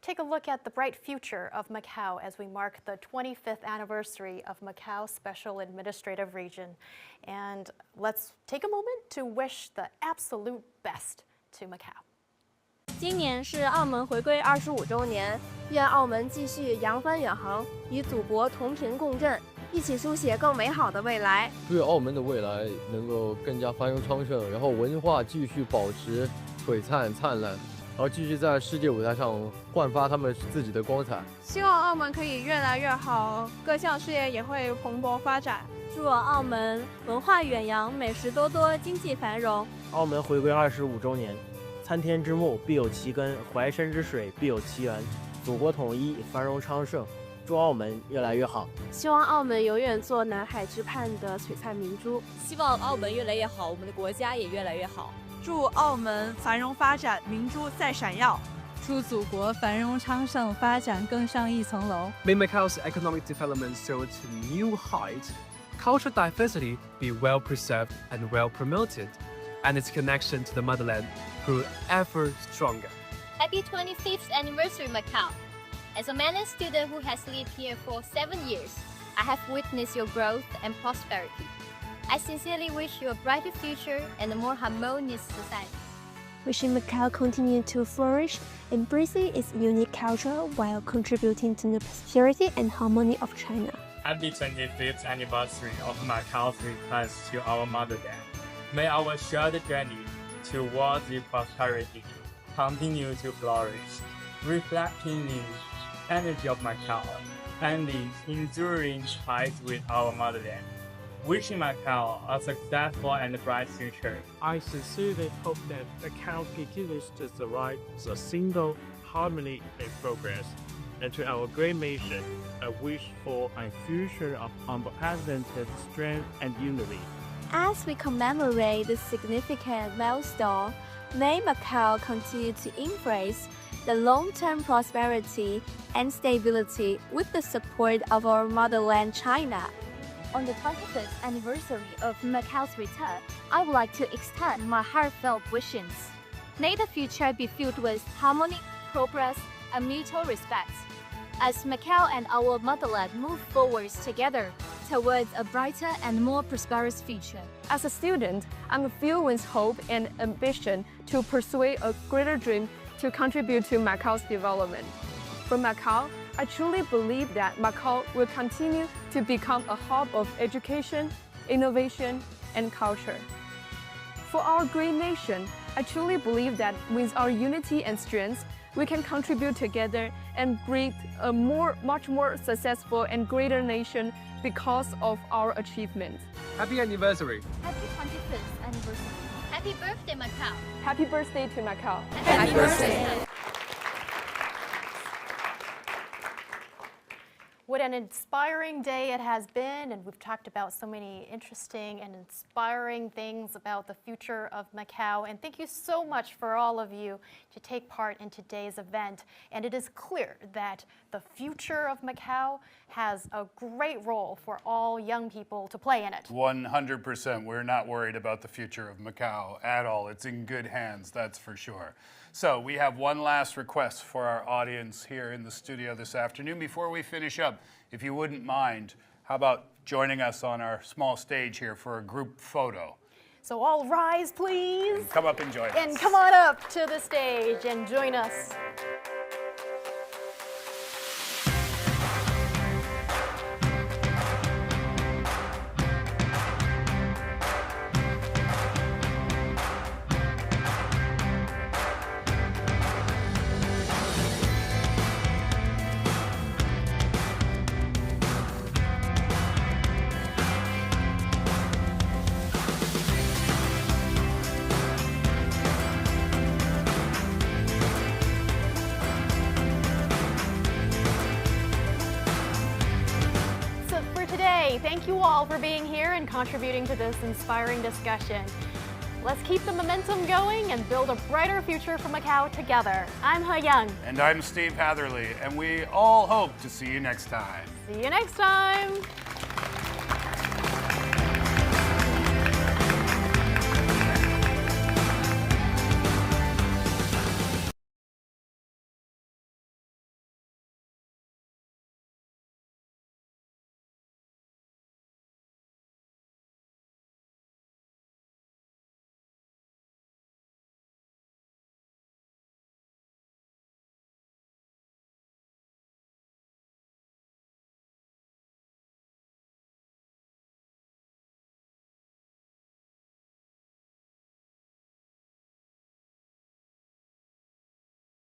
take a look at the bright future of Macau as we mark the 25th anniversary of Macau Special Administrative Region. And let's take a moment to wish the absolute best to Macau. 今年是澳门回归25周年，愿澳门继续扬帆远航，与祖国同频共振，一起书写更美好的未来。对澳门的未来能够更加繁荣昌盛，然后文化继续保持璀璨灿烂，然后继续在世界舞台上焕发他们自己的光彩。希望澳门可以越来越好，各项事业也会蓬勃发展。祝澳门文化远扬，美食多多，经济繁荣。澳门回归25周年，参天之木必有其根，淮山之水必有其源。祖国统一，繁荣昌盛，祝澳门越来越好。希望澳门永远做南海之畔的璀璨明珠。希望澳门越来越好，我们的国家也越来越好。祝澳门繁荣发展，明珠再闪耀。祝祖国繁荣昌盛，发展更上一层楼。May Macau's economic development soar to new heights, cultural diversity be well preserved and well promoted, and its connection to the motherland grew ever stronger. Happy 25th anniversary, Macau. As a Mainland student who has lived here for 7 years, I have witnessed your growth and prosperity. I sincerely wish you a brighter future and a more harmonious society. Wishing Macau continue to flourish, embracing its unique culture while contributing to the prosperity and harmony of China. Happy 25th anniversary of Macau's return to our motherland. May our shared journey towards the prosperity continue to flourish, reflecting the energy of Macau and the enduring ties with our motherland. Wishing Macau a successful and bright future. I sincerely hope that Macau continues to thrive as a single harmony and progress. And to our great nation, I wish for a future of unprecedented strength and unity. As we commemorate this significant milestone, may Macau continue to embrace the long-term prosperity and stability with the support of our motherland, China. On the 25th anniversary of Macau's return, I would like to extend my heartfelt wishes. May the future be filled with harmony, progress, and mutual respect. As Macau and our motherland move forward together towards a brighter and more prosperous future. As a student, I'm filled with hope and ambition to pursue a greater dream to contribute to Macau's development. For Macau, I truly believe that Macau will continue to become a hub of education, innovation, and culture. For our great nation, I truly believe that with our unity and strength, we can contribute together and create a much more successful and greater nation because of our achievements. Happy anniversary. Happy 25th anniversary. Happy birthday, Macau. Happy birthday to Macau. Happy birthday. What an inspiring day it has been, and we've talked about so many interesting and inspiring things about the future of Macau. And thank you so much for all of you to take part in today's event. And it is clear that the future of Macau has a great role for all young people to play in it. 100%. We're not worried about the future of Macau at all. It's in good hands, that's for sure. So we have one last request for our audience here in the studio this afternoon. Before we finish up, if you wouldn't mind, how about joining us on our small stage here for a group photo? So all rise, please. Come up and join us. And come on up to the stage and join us. Thank you all for being here and contributing to this inspiring discussion. Let's keep the momentum going and build a brighter future for Macau together. I'm He Young. And I'm Steve Hatherley, and we all hope to see you next time. See you next time.